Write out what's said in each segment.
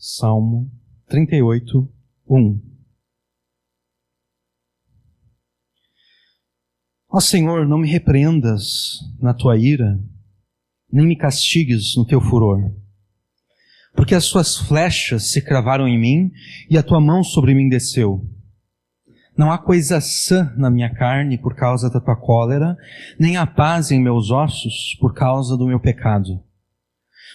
Salmo 38, 1. Ó Senhor, não me repreendas na tua ira, nem me castigues no teu furor. Porque as tuas flechas se cravaram em mim e a tua mão sobre mim desceu. Não há coisa sã na minha carne por causa da tua cólera, nem há paz em meus ossos por causa do meu pecado.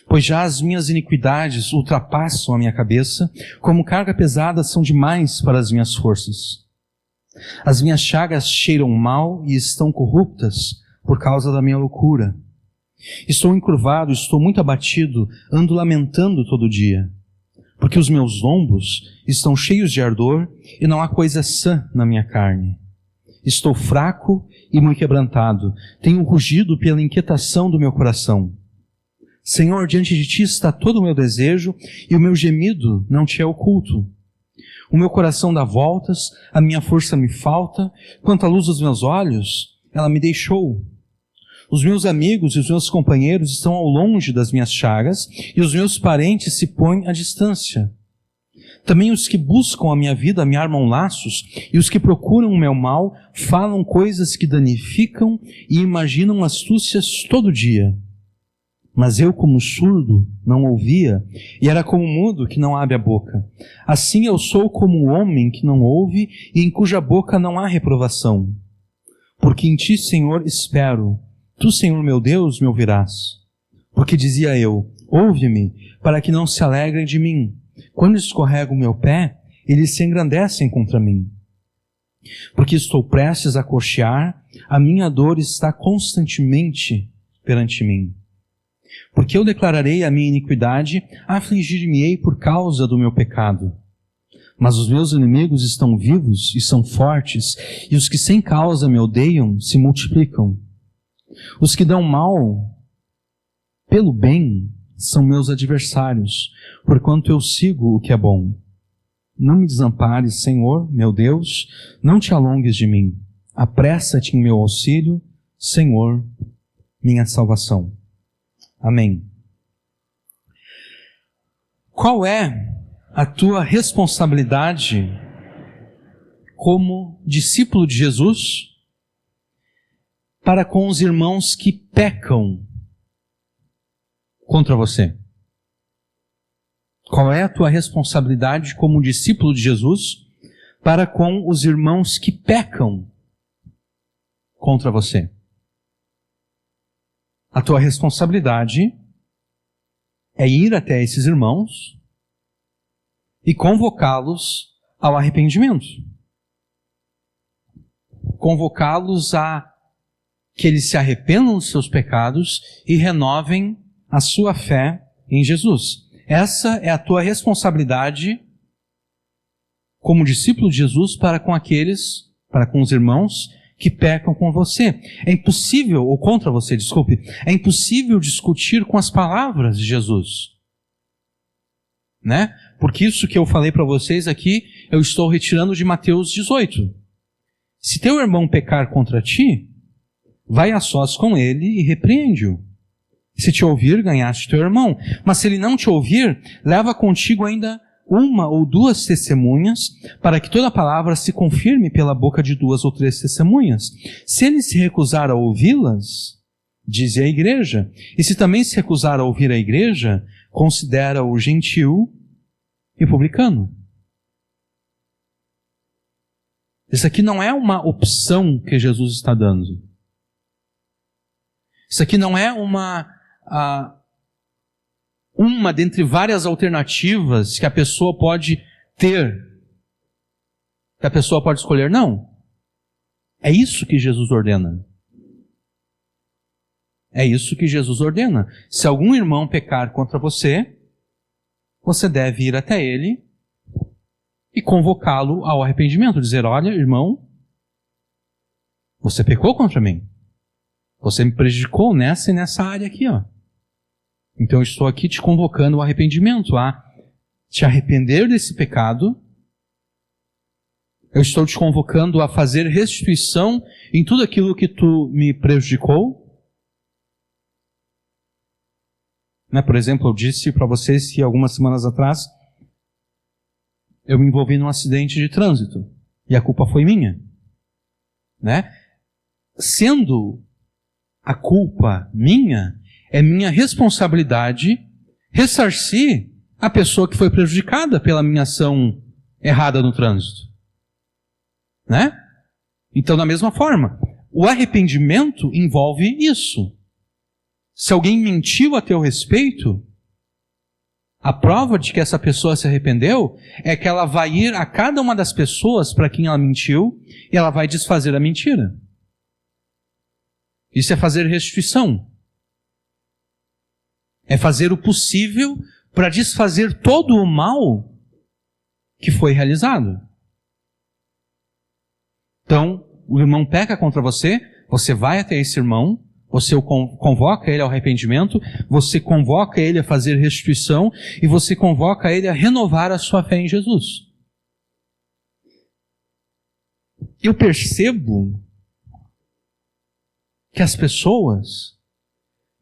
Pois já as minhas iniquidades ultrapassam a minha cabeça, como carga pesada são demais para as minhas forças. As minhas chagas cheiram mal e estão corruptas por causa da minha loucura. Estou encurvado, estou muito abatido, ando lamentando todo dia. Porque os meus lombos estão cheios de ardor e não há coisa sã na minha carne. Estou fraco e muito quebrantado, tenho rugido pela inquietação do meu coração. Senhor, diante de ti está todo o meu desejo e o meu gemido não te é oculto. O meu coração dá voltas, a minha força me falta, quanto à luz dos meus olhos, ela me deixou. Os meus amigos e os meus companheiros estão ao longe das minhas chagas e os meus parentes se põem à distância. Também os que buscam a minha vida me armam laços e os que procuram o meu mal falam coisas que danificam e imaginam astúcias todo dia. Mas eu, como surdo, não ouvia, e era como mudo que não abre a boca. Assim eu sou como o homem que não ouve e em cuja boca não há reprovação. Porque em ti, Senhor, espero. Tu, Senhor meu Deus, me ouvirás. Porque dizia eu, ouve-me, para que não se alegrem de mim. Quando escorrego o meu pé, eles se engrandecem contra mim. Porque estou prestes a coxear, a minha dor está constantemente perante mim. Porque eu declararei a minha iniquidade, afligir-me-ei por causa do meu pecado. Mas os meus inimigos estão vivos e são fortes, e os que sem causa me odeiam se multiplicam. Os que dão mal pelo bem são meus adversários, porquanto eu sigo o que é bom. Não me desampares, Senhor, meu Deus, não te alongues de mim. Apressa-te em meu auxílio, Senhor, minha salvação. Amém. Qual é a tua responsabilidade como discípulo de Jesus para com os irmãos que pecam contra você? Qual é a tua responsabilidade como discípulo de Jesus para com os irmãos que pecam contra você? A tua responsabilidade é ir até esses irmãos e convocá-los ao arrependimento. Convocá-los a que eles se arrependam dos seus pecados e renovem a sua fé em Jesus. Essa é a tua responsabilidade como discípulo de Jesus para com os irmãos que pecam com você. É impossível, ou contra você, desculpe, é impossível discutir com as palavras de Jesus. Né? Porque isso que eu falei para vocês aqui, eu estou retirando de Mateus 18. Se teu irmão pecar contra ti, vai a sós com ele e repreende-o. Se te ouvir, ganhaste teu irmão. Mas se ele não te ouvir, leva contigo ainda uma ou duas testemunhas, para que toda palavra se confirme pela boca de 2 ou 3 testemunhas. Se ele se recusar a ouvi-las, dize à igreja. E se também se recusar a ouvir a igreja, considera-o gentil e publicano. Isso aqui não é uma opção que Jesus está dando. Isso aqui não é uma dentre várias alternativas que a pessoa pode ter, que a pessoa pode escolher. Não. É isso que Jesus ordena. É isso que Jesus ordena. Se algum irmão pecar contra você, você deve ir até ele e convocá-lo ao arrependimento. Dizer, olha, irmão, você pecou contra mim. Você me prejudicou nessa e nessa área aqui, ó. Então eu estou aqui te convocando ao arrependimento, a te arrepender desse pecado. Eu estou te convocando a fazer restituição em tudo aquilo que tu me prejudicou. Por exemplo, eu disse para vocês que algumas semanas atrás eu me envolvi num acidente de trânsito e a culpa foi minha, né? Sendo a culpa minha, é minha responsabilidade ressarcir a pessoa que foi prejudicada pela minha ação errada no trânsito, né? Então, da mesma forma, o arrependimento envolve isso. Se alguém mentiu a teu respeito, a prova de que essa pessoa se arrependeu é que ela vai ir a cada uma das pessoas para quem ela mentiu e ela vai desfazer a mentira. Isso é fazer restituição. É fazer o possível para desfazer todo o mal que foi realizado. Então, o irmão peca contra você, você vai até esse irmão, você o convoca ele ao arrependimento, você convoca ele a fazer restituição e você convoca ele a renovar a sua fé em Jesus. Eu percebo que as pessoas,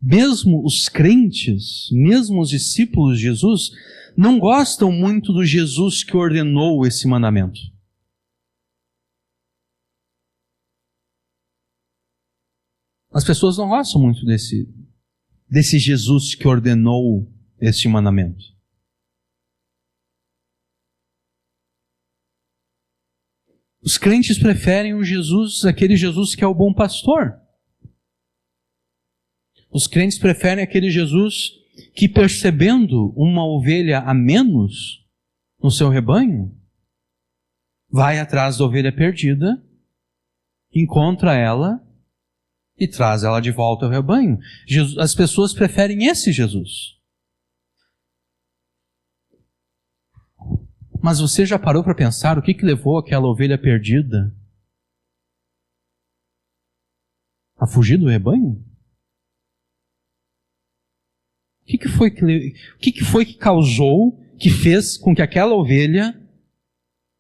mesmo os crentes, mesmo os discípulos de Jesus, não gostam muito do Jesus que ordenou esse mandamento. As pessoas não gostam muito desse Jesus que ordenou este mandamento. Os crentes preferem o Jesus, aquele Jesus que é o bom pastor. Os crentes preferem aquele Jesus que, percebendo uma ovelha a menos no seu rebanho, vai atrás da ovelha perdida, encontra ela e traz ela de volta ao rebanho. As pessoas preferem esse Jesus. Mas você já parou para pensar o que levou aquela ovelha perdida a fugir do rebanho? O que foi que causou, que fez com que aquela ovelha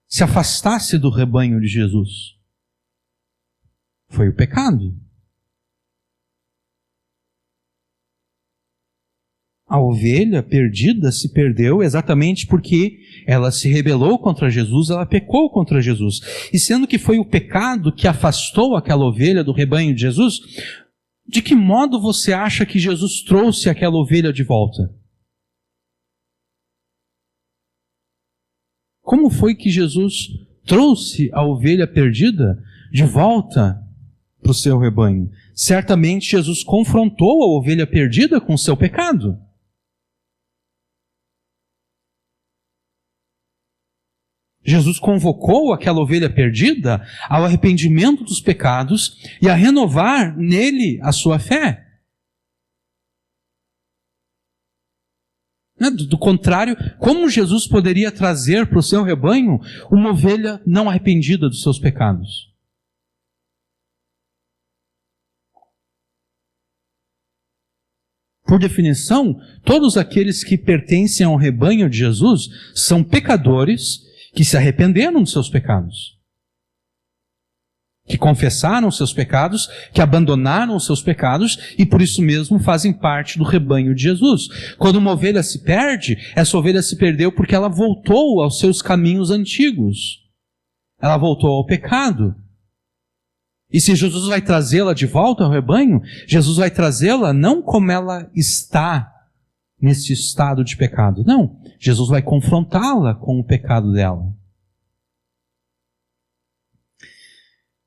se afastasse do rebanho de Jesus? Foi o pecado. A ovelha perdida se perdeu exatamente porque ela se rebelou contra Jesus, ela pecou contra Jesus. E sendo que foi o pecado que afastou aquela ovelha do rebanho de Jesus, de que modo você acha que Jesus trouxe aquela ovelha de volta? Como foi que Jesus trouxe a ovelha perdida de volta para o seu rebanho? Certamente Jesus confrontou a ovelha perdida com o seu pecado. Jesus convocou aquela ovelha perdida ao arrependimento dos pecados e a renovar nele a sua fé. Do contrário, como Jesus poderia trazer para o seu rebanho uma ovelha não arrependida dos seus pecados? Por definição, todos aqueles que pertencem ao rebanho de Jesus são pecadores que se arrependeram dos seus pecados, que confessaram os seus pecados, que abandonaram os seus pecados e por isso mesmo fazem parte do rebanho de Jesus. Quando uma ovelha se perde, essa ovelha se perdeu porque ela voltou aos seus caminhos antigos. Ela voltou ao pecado. E se Jesus vai trazê-la de volta ao rebanho, Jesus vai trazê-la não como ela está nesse estado de pecado. Não, Jesus vai confrontá-la com o pecado dela.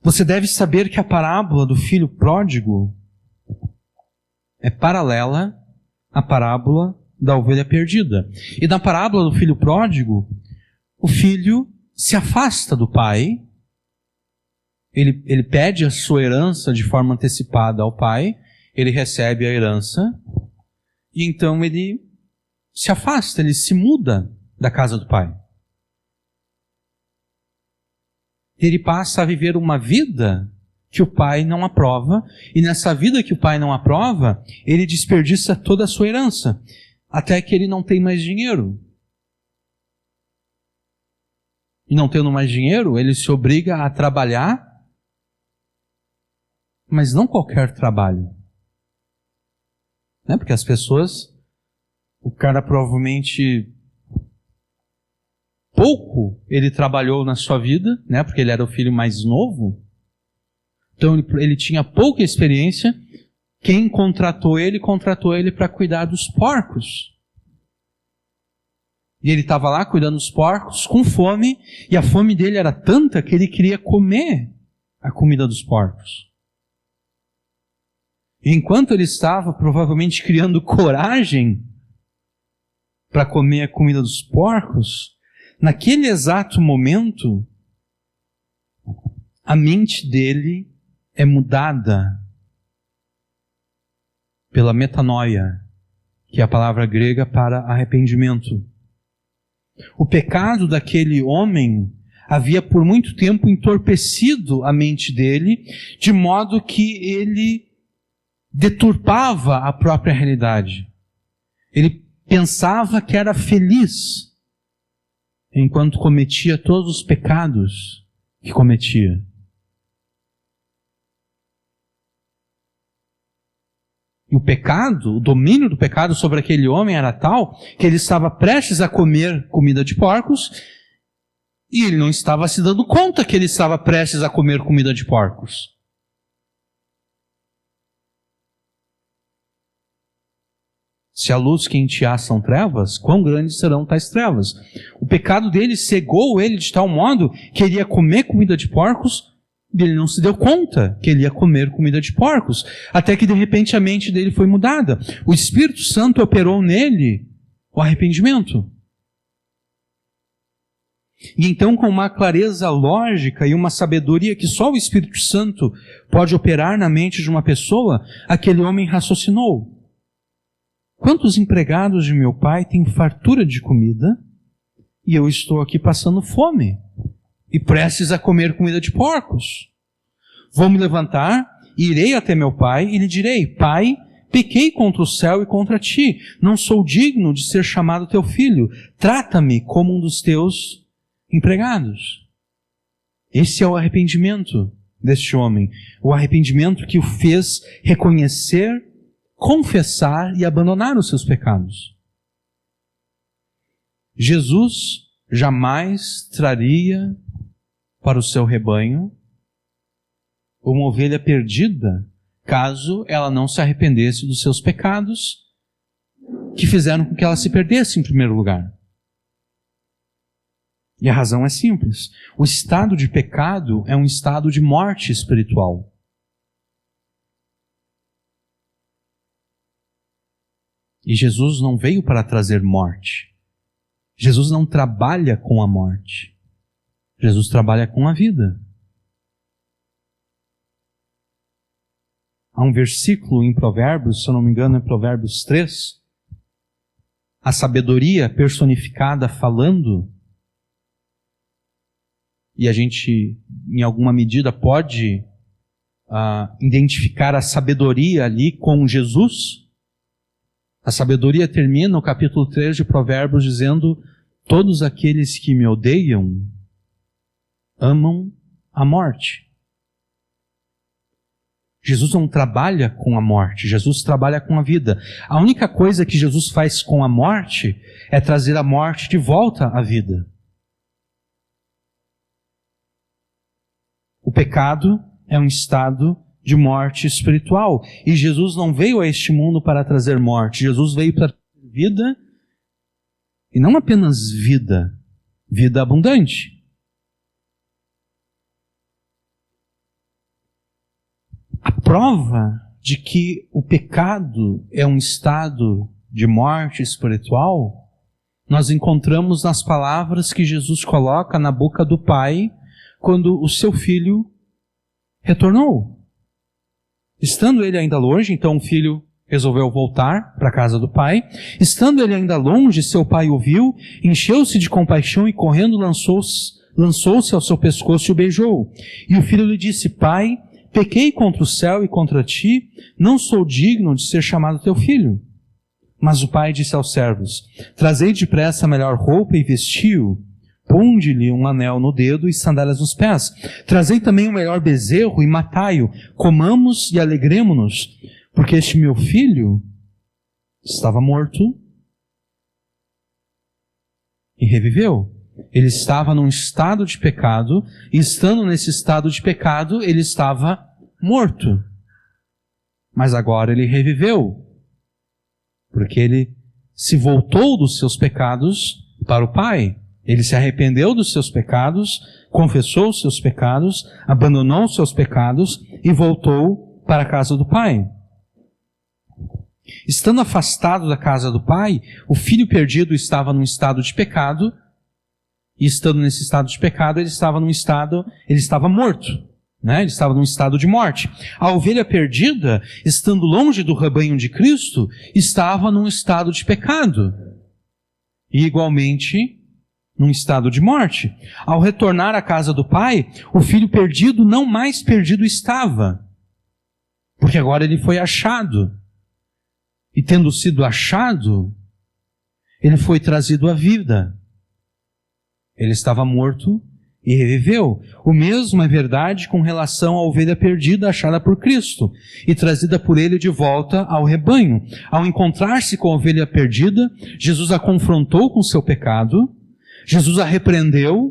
Você deve saber que a parábola do filho pródigo é paralela à parábola da ovelha perdida. E na parábola do filho pródigo, o filho se afasta do pai, ele pede a sua herança de forma antecipada ao pai, ele recebe a herança, e então ele se afasta, ele se muda da casa do pai. Ele passa a viver uma vida que o pai não aprova, e nessa vida que o pai não aprova, ele desperdiça toda a sua herança, até que ele não tem mais dinheiro. E não tendo mais dinheiro, ele se obriga a trabalhar, mas não qualquer trabalho. Né? Porque as pessoas, o cara provavelmente pouco ele trabalhou na sua vida, né? Porque ele era o filho mais novo. Então ele tinha pouca experiência. Quem contratou ele para cuidar dos porcos. E ele estava lá cuidando dos porcos com fome, e a fome dele era tanta que ele queria comer a comida dos porcos. E enquanto ele estava provavelmente criando coragem para comer a comida dos porcos, naquele exato momento, a mente dele é mudada pela metanoia, que é a palavra grega para arrependimento. O pecado daquele homem havia por muito tempo entorpecido a mente dele, de modo que ele deturpava a própria realidade. Ele pensava que era feliz, enquanto cometia todos os pecados que cometia. E o pecado, o domínio do pecado sobre aquele homem era tal que ele estava prestes a comer comida de porcos e ele não estava se dando conta que ele estava prestes a comer comida de porcos. Se a luz que em ti há são trevas, quão grandes serão tais trevas? O pecado dele cegou ele de tal modo que ele ia comer comida de porcos e ele não se deu conta que ele ia comer comida de porcos, até que de repente a mente dele foi mudada. O Espírito Santo operou nele o arrependimento. E então, com uma clareza lógica e uma sabedoria que só o Espírito Santo pode operar na mente de uma pessoa, aquele homem raciocinou: quantos empregados de meu pai têm fartura de comida e eu estou aqui passando fome e prestes a comer comida de porcos? Vou me levantar, irei até meu pai e lhe direi: Pai, pequei contra o céu e contra ti, não sou digno de ser chamado teu filho, trata-me como um dos teus empregados. Esse é o arrependimento deste homem, o arrependimento que o fez reconhecer, confessar e abandonar os seus pecados. Jesus jamais traria para o seu rebanho uma ovelha perdida, caso ela não se arrependesse dos seus pecados, que fizeram com que ela se perdesse em primeiro lugar. E a razão é simples: o estado de pecado é um estado de morte espiritual. E Jesus não veio para trazer morte. Jesus não trabalha com a morte. Jesus trabalha com a vida. Há um versículo em Provérbios, se eu não me engano é Provérbios 3, a sabedoria personificada falando, e a gente, em alguma medida, pode identificar a sabedoria ali com Jesus. A sabedoria termina o capítulo 3 de Provérbios dizendo: todos aqueles que me odeiam amam a morte. Jesus não trabalha com a morte, Jesus trabalha com a vida. A única coisa que Jesus faz com a morte é trazer a morte de volta à vida. O pecado é um estado de morte espiritual. E Jesus não veio a este mundo para trazer morte. Jesus veio para trazer vida, e não apenas vida, vida abundante. A prova de que o pecado é um estado de morte espiritual, nós encontramos nas palavras que Jesus coloca na boca do Pai quando o seu filho retornou. Estando ele ainda longe, então o filho resolveu voltar para a casa do pai. Estando ele ainda longe, seu pai o viu, encheu-se de compaixão e correndo lançou-se ao seu pescoço e o beijou. E o filho lhe disse: Pai, pequei contra o céu e contra ti, não sou digno de ser chamado teu filho. Mas o pai disse aos servos: Trazei depressa a melhor roupa e vestiu. Ponde-lhe um anel no dedo e sandálias nos pés. Trazei também o melhor bezerro e matai-o. Comamos e alegremo-nos, porque este meu filho estava morto e reviveu. Ele estava num estado de pecado, e estando nesse estado de pecado, ele estava morto. Mas agora ele reviveu, porque ele se voltou dos seus pecados para o Pai. Ele se arrependeu dos seus pecados, confessou os seus pecados, abandonou os seus pecados e voltou para a casa do Pai. Estando afastado da casa do Pai, o filho perdido estava num estado de pecado, e estando nesse estado de pecado, ele estava morto, né? Ele estava num estado de morte. A ovelha perdida, estando longe do rebanho de Cristo, estava num estado de pecado, e igualmente num estado de morte. Ao retornar à casa do Pai, o filho perdido não mais perdido estava, porque agora ele foi achado. E tendo sido achado, ele foi trazido à vida. Ele estava morto e reviveu. O mesmo é verdade com relação à ovelha perdida achada por Cristo e trazida por Ele de volta ao rebanho. Ao encontrar-se com a ovelha perdida, Jesus a confrontou com seu pecado, Jesus a repreendeu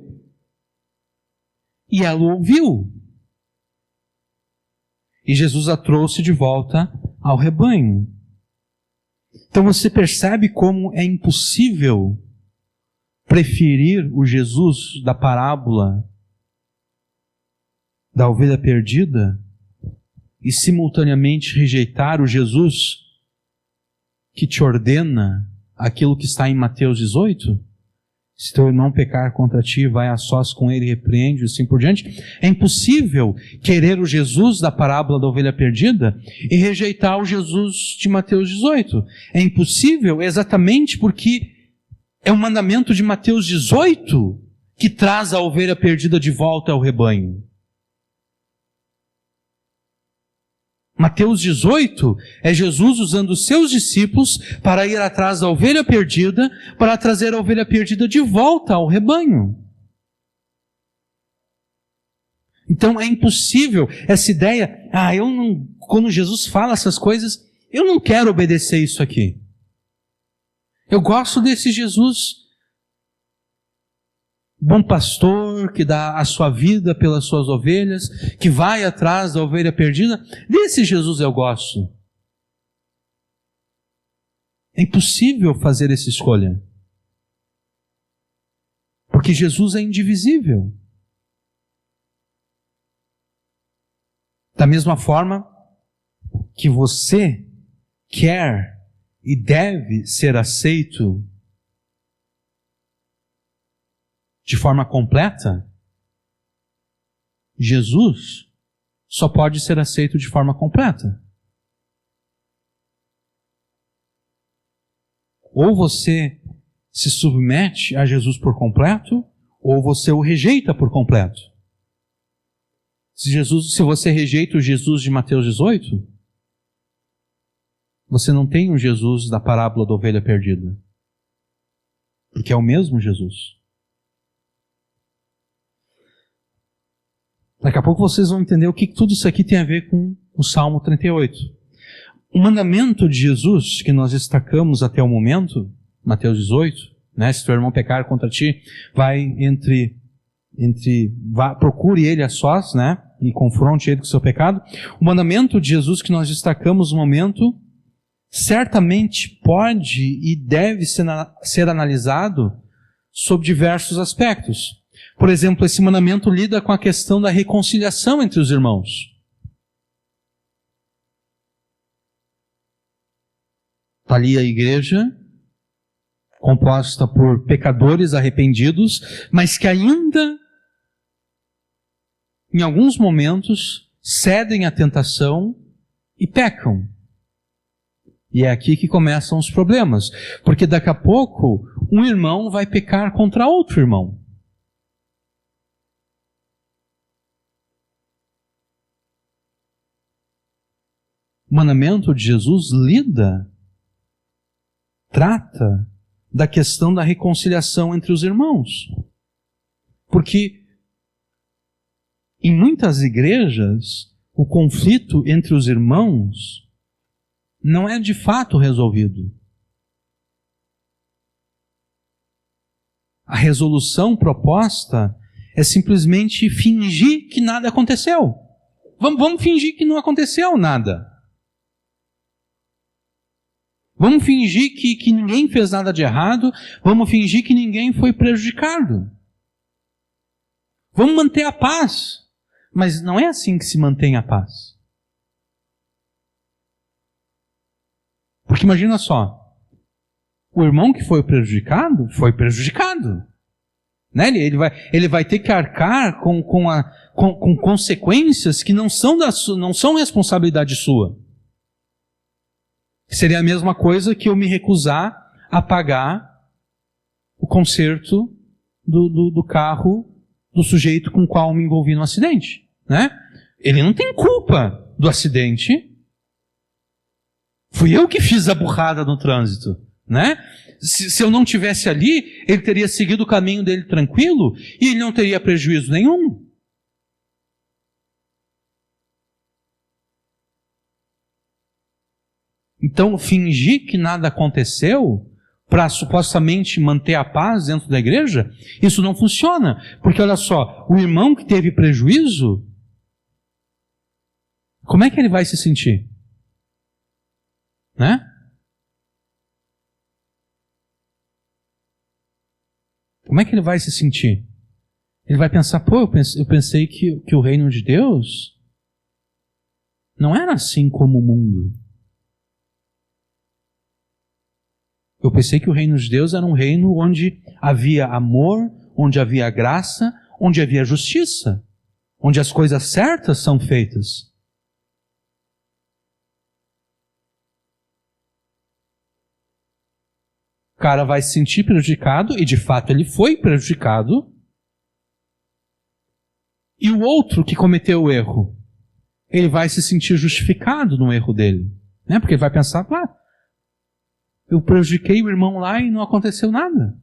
e ela o ouviu. E Jesus a trouxe de volta ao rebanho. Então você percebe como é impossível preferir o Jesus da parábola da ovelha perdida e simultaneamente rejeitar o Jesus que te ordena aquilo que está em Mateus 18? Se teu irmão pecar contra ti, vai a sós com ele e repreende, e assim por diante. É impossível querer o Jesus da parábola da ovelha perdida e rejeitar o Jesus de Mateus 18. É impossível exatamente porque é o mandamento de Mateus 18 que traz a ovelha perdida de volta ao rebanho. Mateus 18 é Jesus usando os seus discípulos para ir atrás da ovelha perdida, para trazer a ovelha perdida de volta ao rebanho. Então é impossível essa ideia, quando Jesus fala essas coisas, eu não quero obedecer isso aqui. Eu gosto desse Jesus bom pastor, que dá a sua vida pelas suas ovelhas, que vai atrás da ovelha perdida. Desse Jesus eu gosto. É impossível fazer essa escolha. Porque Jesus é indivisível. Da mesma forma que você quer e deve ser aceito de forma completa, Jesus só pode ser aceito de forma completa. Ou você se submete a Jesus por completo, ou você o rejeita por completo. Se você rejeita o Jesus de Mateus 18, você não tem um Jesus da parábola da ovelha perdida. Porque é o mesmo Jesus. Daqui a pouco vocês vão entender o que tudo isso aqui tem a ver com o Salmo 38. O mandamento de Jesus que nós destacamos até o momento, Mateus 18, né? Se teu irmão pecar contra ti, procure ele a sós, né? E confronte ele com o seu pecado. O mandamento de Jesus que nós destacamos no momento, certamente pode e deve ser analisado sob diversos aspectos. Por exemplo, esse mandamento lida com a questão da reconciliação entre os irmãos. Está ali a igreja, composta por pecadores arrependidos, mas que ainda, em alguns momentos, cedem à tentação e pecam. E é aqui que começam os problemas, porque daqui a pouco um irmão vai pecar contra outro irmão. O mandamento de Jesus trata da questão da reconciliação entre os irmãos. Porque em muitas igrejas, o conflito entre os irmãos não é de fato resolvido. a resolução proposta é simplesmente fingir que nada aconteceu. Vamos fingir que não aconteceu nada. Vamos fingir que ninguém fez nada de errado. Vamos fingir que ninguém foi prejudicado. Vamos manter a paz. Mas não é assim que se mantém a paz. Porque imagina só. O irmão que foi prejudicado, foi prejudicado. Né? Ele vai ter que arcar com consequências que não são responsabilidade sua. Seria a mesma coisa que eu me recusar a pagar o conserto do carro do sujeito com o qual me envolvi no acidente. Né? Ele não tem culpa do acidente. Fui eu que fiz a burrada no trânsito. Né? Se eu não tivesse ali, ele teria seguido o caminho dele tranquilo e ele não teria prejuízo nenhum. Então, fingir que nada aconteceu para supostamente manter a paz dentro da igreja, isso não funciona. Porque olha só, o irmão que teve prejuízo, como é que ele vai se sentir? Né? Como é que ele vai se sentir? Ele vai pensar, eu pensei que o reino de Deus não era assim como o mundo. Eu pensei que o reino de Deus era um reino onde havia amor, onde havia graça, onde havia justiça, onde as coisas certas são feitas. O cara vai se sentir prejudicado, e de fato ele foi prejudicado. E o outro que cometeu o erro, ele vai se sentir justificado no erro dele. Né? Porque ele vai pensar, eu prejudiquei o irmão lá e não aconteceu nada.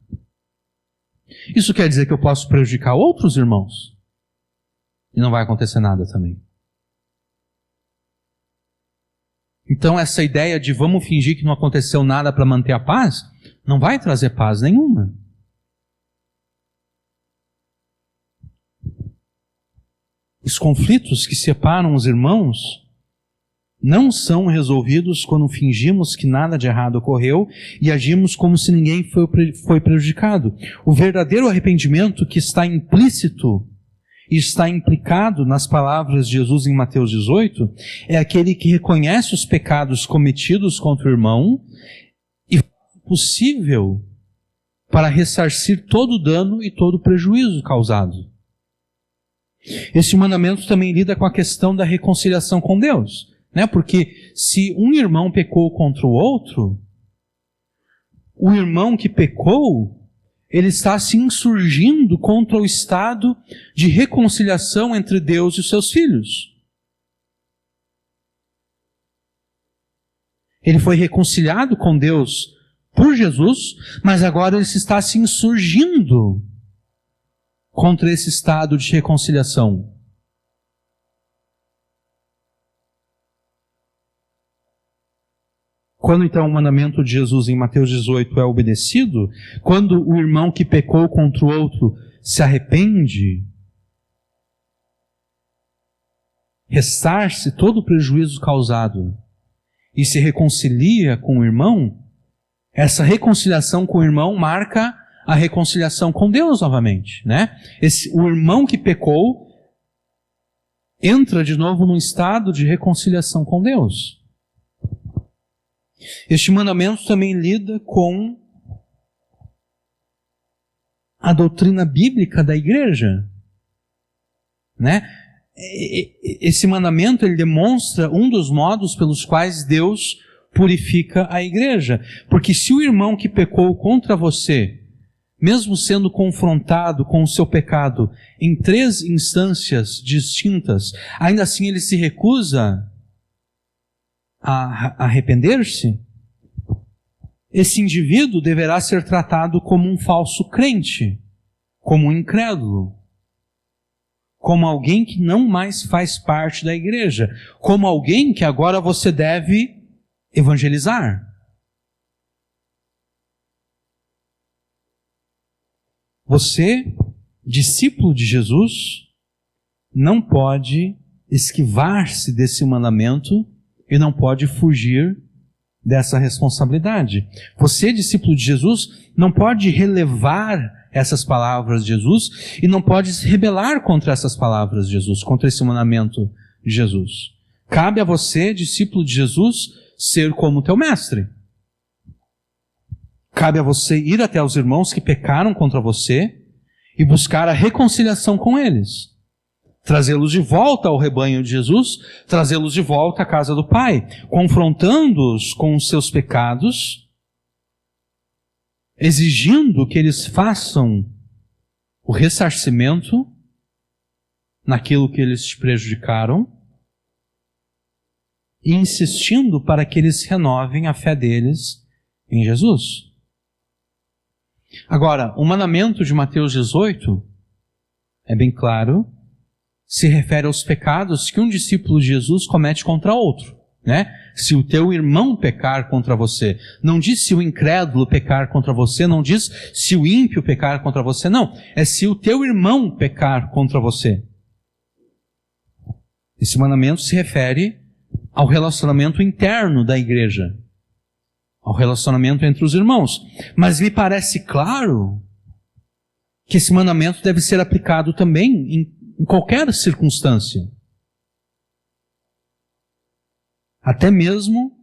Isso quer dizer que eu posso prejudicar outros irmãos? E não vai acontecer nada também. Então essa ideia de vamos fingir que não aconteceu nada para manter a paz, não vai trazer paz nenhuma. Os conflitos que separam os irmãos não são resolvidos quando fingimos que nada de errado ocorreu e agimos como se ninguém foi prejudicado. O verdadeiro arrependimento que está implícito e está implicado nas palavras de Jesus em Mateus 18 é aquele que reconhece os pecados cometidos contra o irmão e faz o possível para ressarcir todo o dano e todo o prejuízo causado. Esse mandamento também lida com a questão da reconciliação com Deus. Né? Porque se um irmão pecou contra o outro, o irmão que pecou, ele está se insurgindo contra o estado de reconciliação entre Deus e os seus filhos. Ele foi reconciliado com Deus por Jesus, mas agora ele está se insurgindo contra esse estado de reconciliação. Quando então o mandamento de Jesus em Mateus 18 é obedecido, quando o irmão que pecou contra o outro se arrepende, ressarce todo o prejuízo causado e se reconcilia com o irmão, essa reconciliação com o irmão marca a reconciliação com Deus novamente, né? O irmão que pecou entra de novo num estado de reconciliação com Deus. Este mandamento também lida com a doutrina bíblica da igreja, né? Esse mandamento ele demonstra um dos modos pelos quais Deus purifica a igreja, porque se o irmão que pecou contra você, mesmo sendo confrontado com o seu pecado em 3 instâncias distintas, ainda assim ele se recusa a arrepender-se, esse indivíduo deverá ser tratado como um falso crente, como um incrédulo, como alguém que não mais faz parte da igreja, como alguém que agora você deve evangelizar. Você, discípulo de Jesus, não pode esquivar-se desse mandamento e não pode fugir dessa responsabilidade. Você, discípulo de Jesus, não pode relevar essas palavras de Jesus e não pode se rebelar contra essas palavras de Jesus, contra esse mandamento de Jesus. Cabe a você, discípulo de Jesus, ser como teu mestre. Cabe a você ir até os irmãos que pecaram contra você e buscar a reconciliação com eles. Trazê-los de volta ao rebanho de Jesus, trazê-los de volta à casa do Pai, confrontando-os com os seus pecados, exigindo que eles façam o ressarcimento naquilo que eles te prejudicaram e insistindo para que eles renovem a fé deles em Jesus. Agora, o mandamento de Mateus 18 é bem claro, se refere aos pecados que um discípulo de Jesus comete contra outro, né? Se o teu irmão pecar contra você, não diz se o incrédulo pecar contra você, não diz se o ímpio pecar contra você, não. É se o teu irmão pecar contra você. Esse mandamento se refere ao relacionamento interno da igreja, ao relacionamento entre os irmãos. Mas me parece claro que esse mandamento deve ser aplicado também em qualquer circunstância. Até mesmo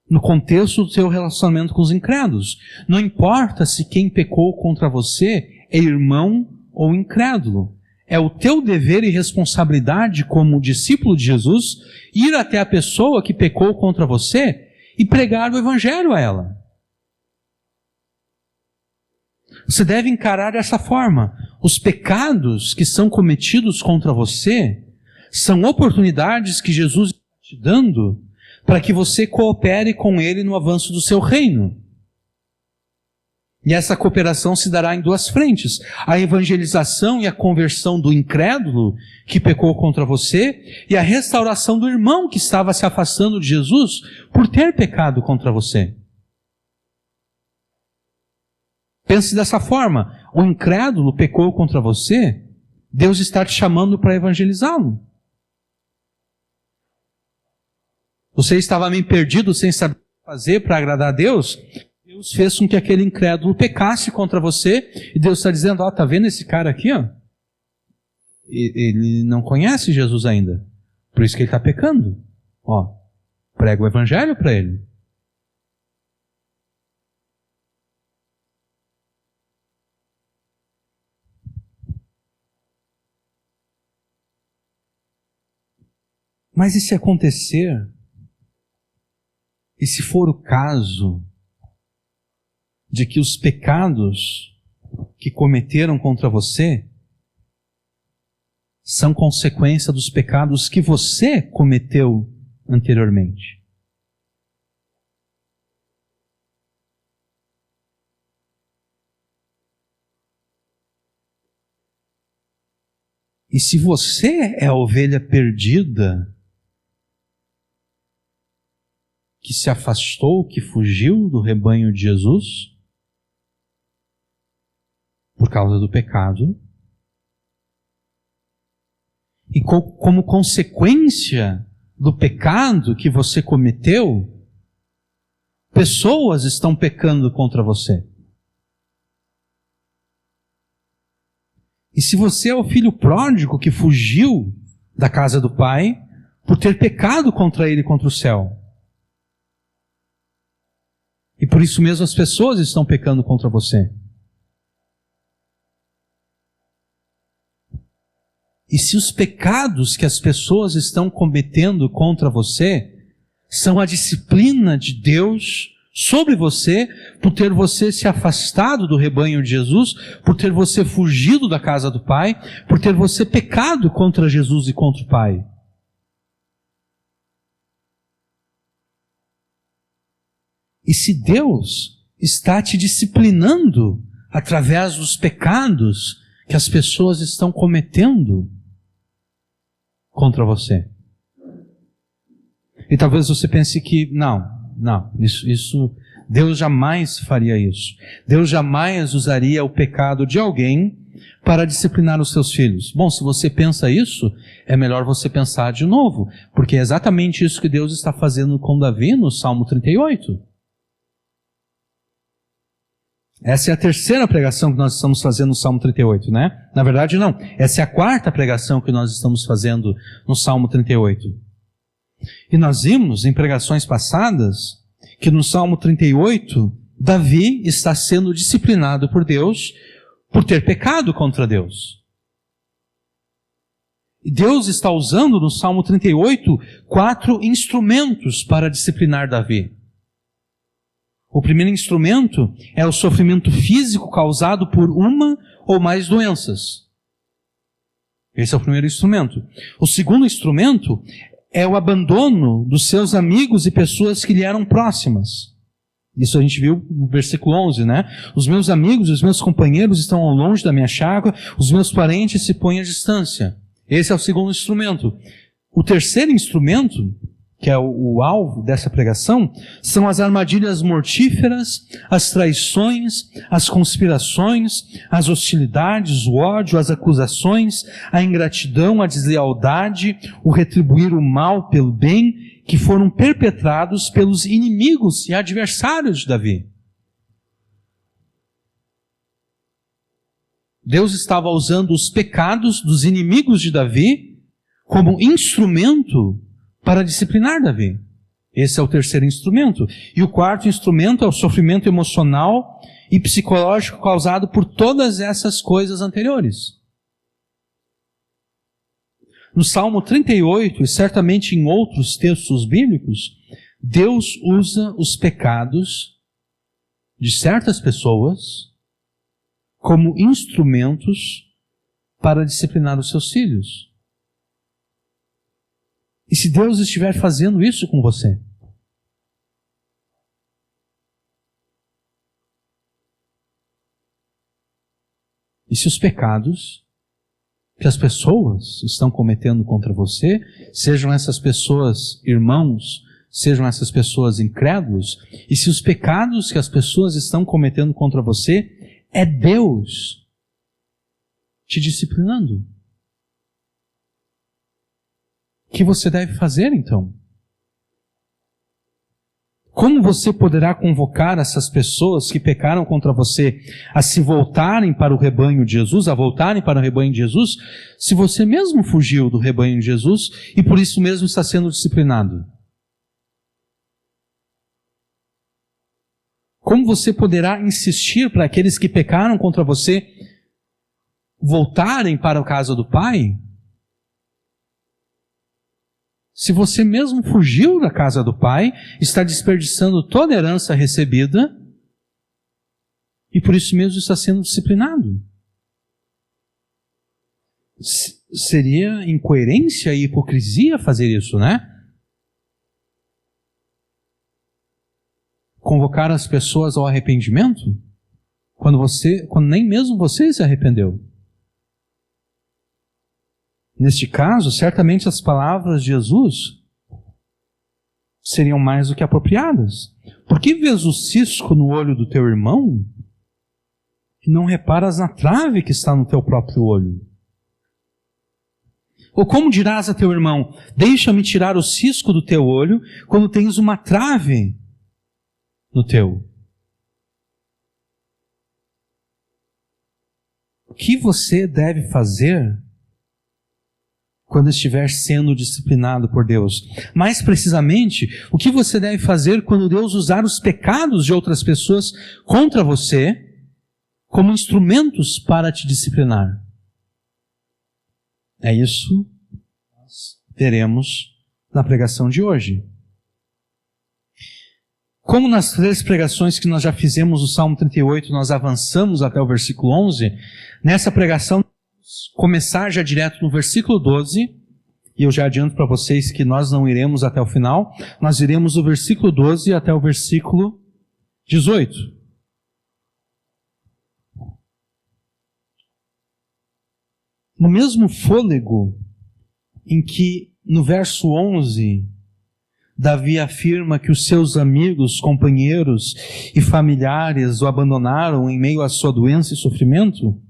no contexto do seu relacionamento com os incrédulos. Não importa se quem pecou contra você é irmão ou incrédulo. É o teu dever e responsabilidade como discípulo de Jesus ir até a pessoa que pecou contra você e pregar o evangelho a ela. Você deve encarar dessa forma. Os pecados que são cometidos contra você são oportunidades que Jesus está te dando para que você coopere com Ele no avanço do seu reino. E essa cooperação se dará em duas frentes. A evangelização e a conversão do incrédulo que pecou contra você e a restauração do irmão que estava se afastando de Jesus por ter pecado contra você. Pense dessa forma. O incrédulo pecou contra você, Deus está te chamando para evangelizá-lo. Você estava meio perdido sem saber o que fazer para agradar a Deus. Deus fez com que aquele incrédulo pecasse contra você. E Deus está dizendo, ó, tá vendo esse cara aqui, ó? Ele não conhece Jesus ainda. Por isso que ele está pecando. Ó, prega o evangelho para ele. Mas e se acontecer, e se for o caso, de que os pecados que cometeram contra você são consequência dos pecados que você cometeu anteriormente? E se você é a ovelha perdida, que se afastou, que fugiu do rebanho de Jesus por causa do pecado, e como consequência do pecado que você cometeu, pessoas estão pecando contra você. E se você é o filho pródigo que fugiu da casa do pai por ter pecado contra ele e contra o céu, e por isso mesmo as pessoas estão pecando contra você. E se os pecados que as pessoas estão cometendo contra você são a disciplina de Deus sobre você, por ter você se afastado do rebanho de Jesus, por ter você fugido da casa do Pai, por ter você pecado contra Jesus e contra o Pai. E se Deus está te disciplinando através dos pecados que as pessoas estão cometendo contra você. E talvez você pense que, não, isso Deus jamais faria isso. Deus jamais usaria o pecado de alguém para disciplinar os seus filhos. Bom, se você pensa isso, é melhor você pensar de novo, porque é exatamente isso que Deus está fazendo com Davi no Salmo 38. Essa é a terceira pregação que nós estamos fazendo no Salmo 38, né? Na verdade, não. Essa é a quarta pregação que nós estamos fazendo no Salmo 38. E nós vimos em pregações passadas que no Salmo 38, Davi está sendo disciplinado por Deus por ter pecado contra Deus. E Deus está usando no Salmo 38 4 instrumentos para disciplinar Davi. O primeiro instrumento é o sofrimento físico causado por uma ou mais doenças. Esse é o primeiro instrumento. O segundo instrumento é o abandono dos seus amigos e pessoas que lhe eram próximas. Isso a gente viu no versículo 11, né? Os meus amigos e os meus companheiros estão ao longe da minha chácara, os meus parentes se põem à distância. Esse é o segundo instrumento. O terceiro instrumento, que é o alvo dessa pregação, são as armadilhas mortíferas, as traições, as conspirações, as hostilidades, o ódio, as acusações, a ingratidão, a deslealdade, o retribuir o mal pelo bem, que foram perpetrados pelos inimigos e adversários de Davi. Deus estava usando os pecados dos inimigos de Davi como instrumento para disciplinar Davi. Esse é o terceiro instrumento. E o quarto instrumento é o sofrimento emocional e psicológico causado por todas essas coisas anteriores. No Salmo 38, e certamente em outros textos bíblicos, Deus usa os pecados de certas pessoas como instrumentos para disciplinar os seus filhos. E se Deus estiver fazendo isso com você? E se os pecados que as pessoas estão cometendo contra você, sejam essas pessoas irmãos, sejam essas pessoas incrédulos, e se os pecados que as pessoas estão cometendo contra você, é Deus te disciplinando? O que você deve fazer, então? Como você poderá convocar essas pessoas que pecaram contra você a se voltarem para o rebanho de Jesus, a voltarem para o rebanho de Jesus, se você mesmo fugiu do rebanho de Jesus e por isso mesmo está sendo disciplinado? Como você poderá insistir para aqueles que pecaram contra você voltarem para a casa do Pai, se você mesmo fugiu da casa do Pai, está desperdiçando toda a herança recebida e por isso mesmo está sendo disciplinado? Seria incoerência e hipocrisia fazer isso, né? Convocar as pessoas ao arrependimento quando nem mesmo você se arrependeu. Neste caso, certamente as palavras de Jesus seriam mais do que apropriadas. Por que vês o cisco no olho do teu irmão e não reparas na trave que está no teu próprio olho? Ou como dirás a teu irmão, deixa-me tirar o cisco do teu olho, quando tens uma trave no teu? O que você deve fazer quando estiver sendo disciplinado por Deus? Mais precisamente, o que você deve fazer quando Deus usar os pecados de outras pessoas contra você como instrumentos para te disciplinar? É isso que nós veremos na pregação de hoje. Como nas 3 pregações que nós já fizemos no Salmo 38, nós avançamos até o versículo 11, nessa pregação começar já direto no versículo 12, e eu já adianto para vocês que nós não iremos até o final, nós iremos do versículo 12 até o versículo 18. No mesmo fôlego em que no verso 11 Davi afirma que os seus amigos, companheiros e familiares o abandonaram em meio à sua doença e sofrimento?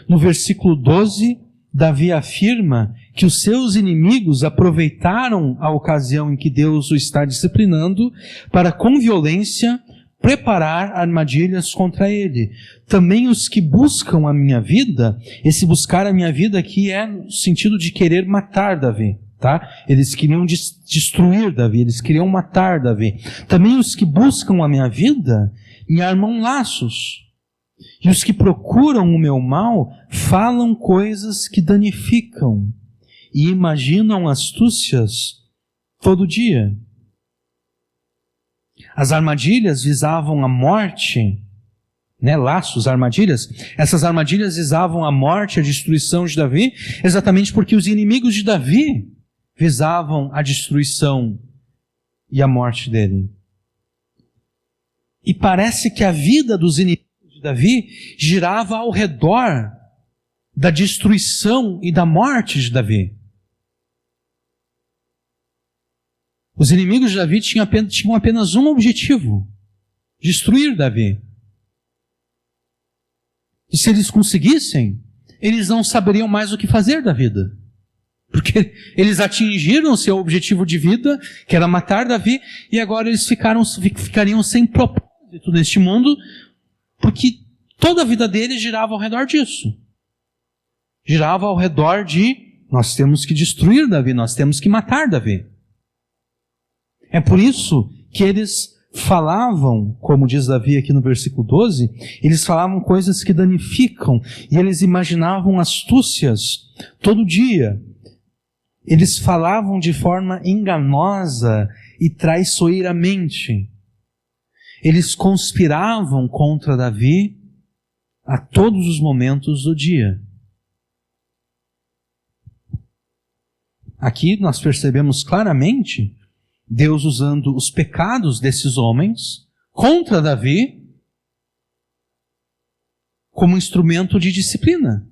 No versículo 12, Davi afirma que os seus inimigos aproveitaram a ocasião em que Deus o está disciplinando para, com violência, preparar armadilhas contra ele. Também os que buscam a minha vida, esse buscar a minha vida aqui é no sentido de querer matar Davi, tá? Eles queriam destruir Davi, eles queriam matar Davi. Também os que buscam a minha vida me armam laços. E os que procuram o meu mal falam coisas que danificam e imaginam astúcias todo dia. As armadilhas visavam a morte, laços, armadilhas. Essas armadilhas visavam a morte, a destruição de Davi, exatamente porque os inimigos de Davi visavam a destruição e a morte dele. E parece que a vida dos inimigos de Davi girava ao redor da destruição e da morte de Davi. Os inimigos de Davi tinham apenas um objetivo: destruir Davi. E se eles conseguissem, eles não saberiam mais o que fazer da vida. Porque eles atingiram o seu objetivo de vida, que era matar Davi, e agora eles ficariam sem propósito neste mundo, porque toda a vida deles girava ao redor disso. Girava ao redor de: nós temos que destruir Davi, nós temos que matar Davi. É por isso que eles falavam, como diz Davi aqui no versículo 12, eles falavam coisas que danificam, e eles imaginavam astúcias todo dia. Eles falavam de forma enganosa e traiçoeiramente. Eles conspiravam contra Davi a todos os momentos do dia. Aqui nós percebemos claramente Deus usando os pecados desses homens contra Davi como instrumento de disciplina.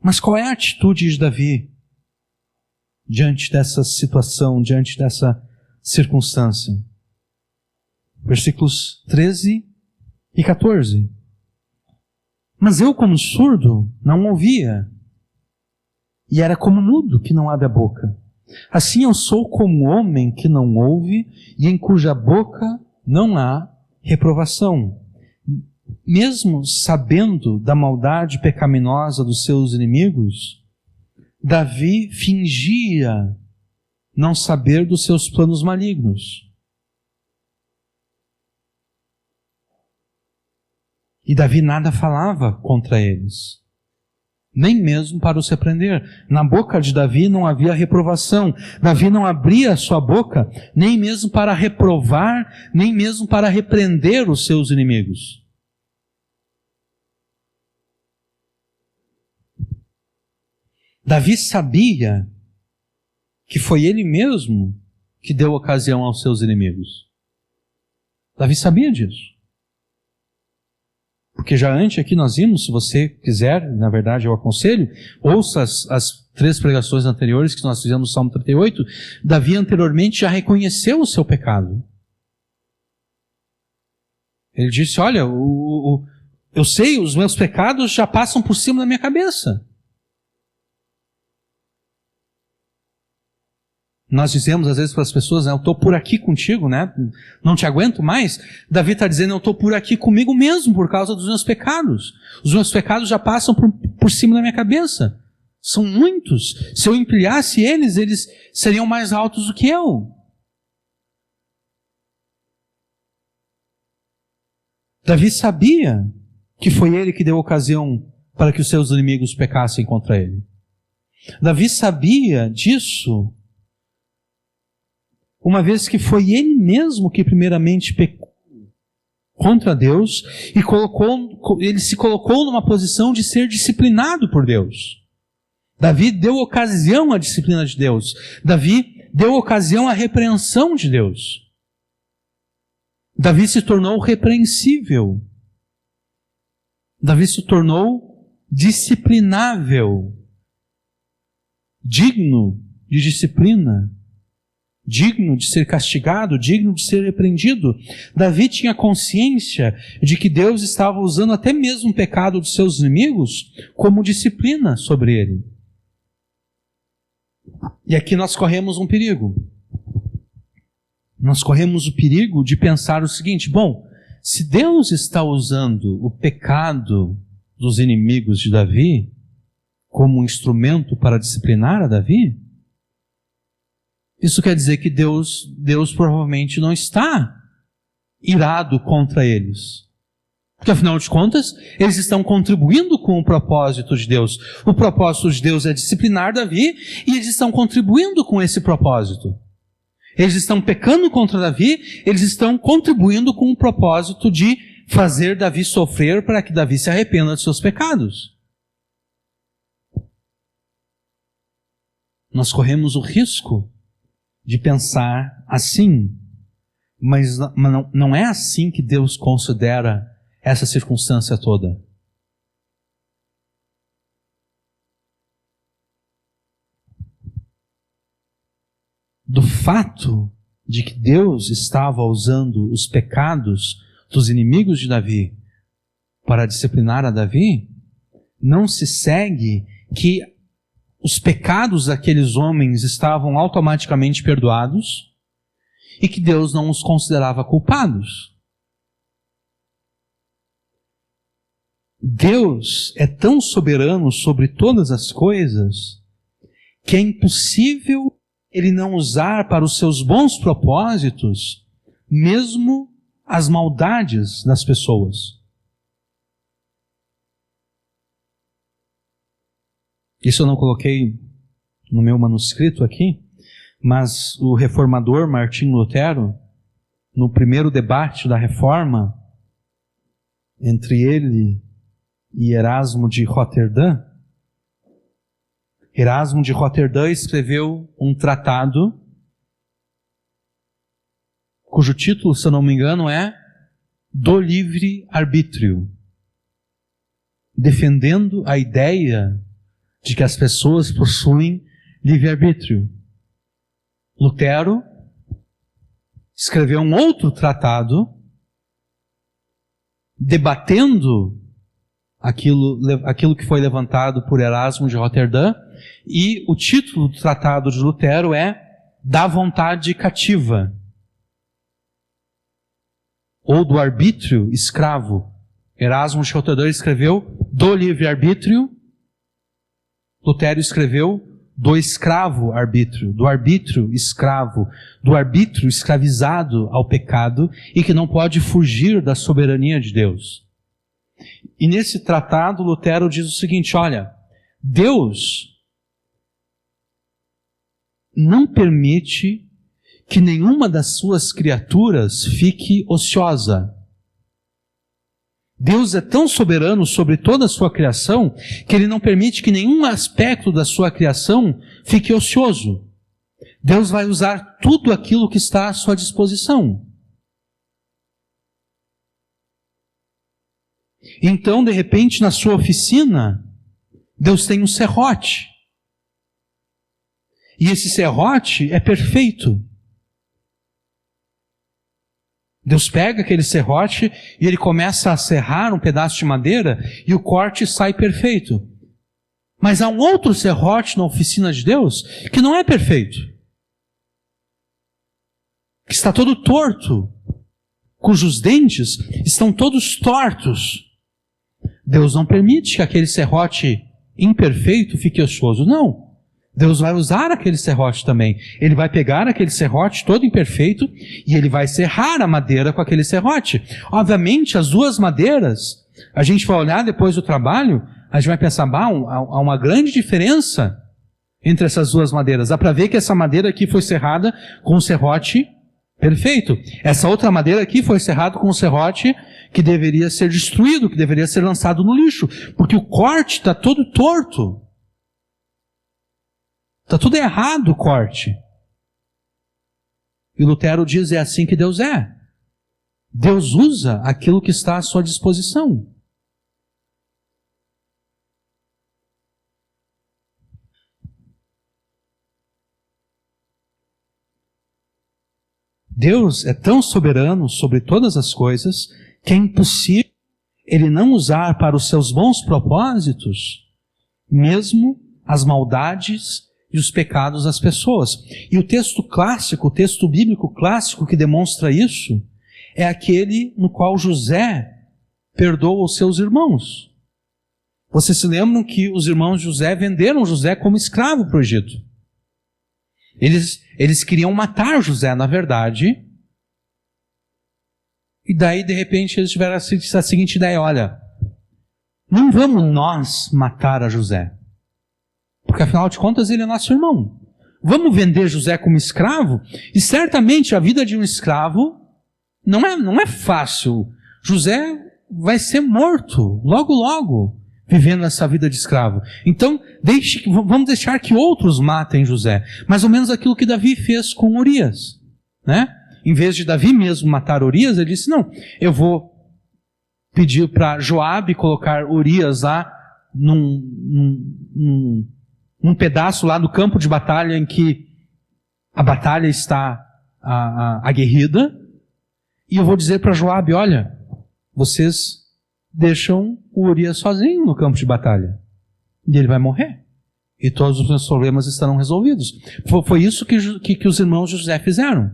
Mas qual é a atitude de Davi diante dessa situação, diante dessa circunstância? Versículos 13 e 14. Mas eu, como surdo, não ouvia, e era como mudo que não abre a boca. Assim eu sou como homem que não ouve e em cuja boca não há reprovação. Mesmo sabendo da maldade pecaminosa dos seus inimigos, Davi fingia não saber dos seus planos malignos. E Davi nada falava contra eles, nem mesmo para os repreender. Na boca de Davi não havia reprovação. Davi não abria a sua boca, nem mesmo para reprovar, nem mesmo para repreender os seus inimigos. Davi sabia que foi ele mesmo que deu ocasião aos seus inimigos. Davi sabia disso. Porque já antes aqui nós vimos, se você quiser, na verdade eu aconselho, ouça as 3 pregações anteriores que nós fizemos no Salmo 38, Davi anteriormente já reconheceu o seu pecado. Ele disse: olha, eu sei, os meus pecados já passam por cima da minha cabeça. Nós dizemos às vezes para as pessoas, eu estou por aqui contigo, não te aguento mais. Davi está dizendo, eu estou por aqui comigo mesmo por causa dos meus pecados. Os meus pecados já passam por cima da minha cabeça. São muitos. Se eu empilhasse eles seriam mais altos do que eu. Davi sabia que foi ele que deu ocasião para que os seus inimigos pecassem contra ele. Davi sabia disso, uma vez que foi ele mesmo que primeiramente pecou contra Deus e ele se colocou numa posição de ser disciplinado por Deus. Davi deu ocasião à disciplina de Deus. Davi deu ocasião à repreensão de Deus. Davi se tornou repreensível. Davi se tornou disciplinável. digno de disciplina, digno de ser castigado, digno de ser repreendido. Davi tinha consciência de que Deus estava usando até mesmo o pecado dos seus inimigos como disciplina sobre ele. E aqui nós corremos um perigo. Nós corremos o perigo de pensar o seguinte: bom, se Deus está usando o pecado dos inimigos de Davi como um instrumento para disciplinar a Davi, isso quer dizer que Deus provavelmente não está irado contra eles. Porque afinal de contas, eles estão contribuindo com o propósito de Deus. O propósito de Deus é disciplinar Davi e eles estão contribuindo com esse propósito. Eles estão pecando contra Davi, eles estão contribuindo com o propósito de fazer Davi sofrer para que Davi se arrependa dos seus pecados. Nós corremos o risco de pensar assim, mas não é assim que Deus considera essa circunstância toda. Do fato de que Deus estava usando os pecados dos inimigos de Davi para disciplinar a Davi, não se segue que os pecados daqueles homens estavam automaticamente perdoados e que Deus não os considerava culpados. Deus é tão soberano sobre todas as coisas que é impossível Ele não usar para os seus bons propósitos mesmo as maldades das pessoas. Isso eu não coloquei no meu manuscrito aqui, mas o reformador Martinho Lutero, no primeiro debate da Reforma, entre ele e Erasmo de Roterdã, Erasmo de Roterdã escreveu um tratado cujo título, se eu não me engano, é Do Livre-Arbítrio, defendendo a ideia de que as pessoas possuem livre-arbítrio. Lutero escreveu um outro tratado debatendo aquilo que foi levantado por Erasmo de Roterdã, e o título do tratado de Lutero é Da Vontade Cativa, ou do arbítrio escravo. Erasmo de Roterdã escreveu do livre-arbítrio, Lutero escreveu do escravo-arbítrio, do arbítrio escravo, do arbítrio escravizado ao pecado e que não pode fugir da soberania de Deus. E nesse tratado, Lutero diz o seguinte: olha, Deus não permite que nenhuma das suas criaturas fique ociosa. Deus é tão soberano sobre toda a sua criação que Ele não permite que nenhum aspecto da sua criação fique ocioso. Deus vai usar tudo aquilo que está à sua disposição. Então, de repente, na sua oficina, Deus tem um serrote. E esse serrote é perfeito. Deus pega aquele serrote e Ele começa a serrar um pedaço de madeira e o corte sai perfeito. Mas há um outro serrote na oficina de Deus que não é perfeito. Que está todo torto, cujos dentes estão todos tortos. Deus não permite que aquele serrote imperfeito fique ocioso, não. Deus vai usar aquele serrote também. Ele vai pegar aquele serrote todo imperfeito e Ele vai serrar a madeira com aquele serrote. Obviamente, as duas madeiras, a gente vai olhar depois do trabalho, a gente vai pensar, há uma grande diferença entre essas duas madeiras. Dá para ver que essa madeira aqui foi serrada com um serrote perfeito. Essa outra madeira aqui foi serrada com um serrote que deveria ser destruído, que deveria ser lançado no lixo, porque o corte está todo torto. Está tudo errado o corte. E Lutero diz, é assim que Deus é. Deus usa aquilo que está à sua disposição. Deus é tão soberano sobre todas as coisas que é impossível Ele não usar para os seus bons propósitos mesmo as maldades e os pecados das pessoas. E o texto clássico, o texto bíblico clássico que demonstra isso, é aquele no qual José perdoa os seus irmãos. Vocês se lembram que os irmãos de José venderam José como escravo para o Egito. Eles queriam matar José, na verdade. E daí, de repente, eles tiveram a seguinte ideia: olha, não vamos nós matar a José, porque afinal de contas ele é nosso irmão. Vamos vender José como escravo? E certamente a vida de um escravo não é fácil. José vai ser morto logo logo, vivendo essa vida de escravo. Então, vamos deixar que outros matem José. Mais ou menos aquilo que Davi fez com Urias, né? Em vez de Davi mesmo matar Urias, ele disse: não, eu vou pedir para Joabe colocar Urias lá num pedaço lá no campo de batalha em que a batalha está aguerrida, e eu vou dizer para Joabe: olha, vocês deixam o Urias sozinho no campo de batalha, e ele vai morrer, e todos os meus problemas estarão resolvidos. Foi isso que os irmãos de José fizeram.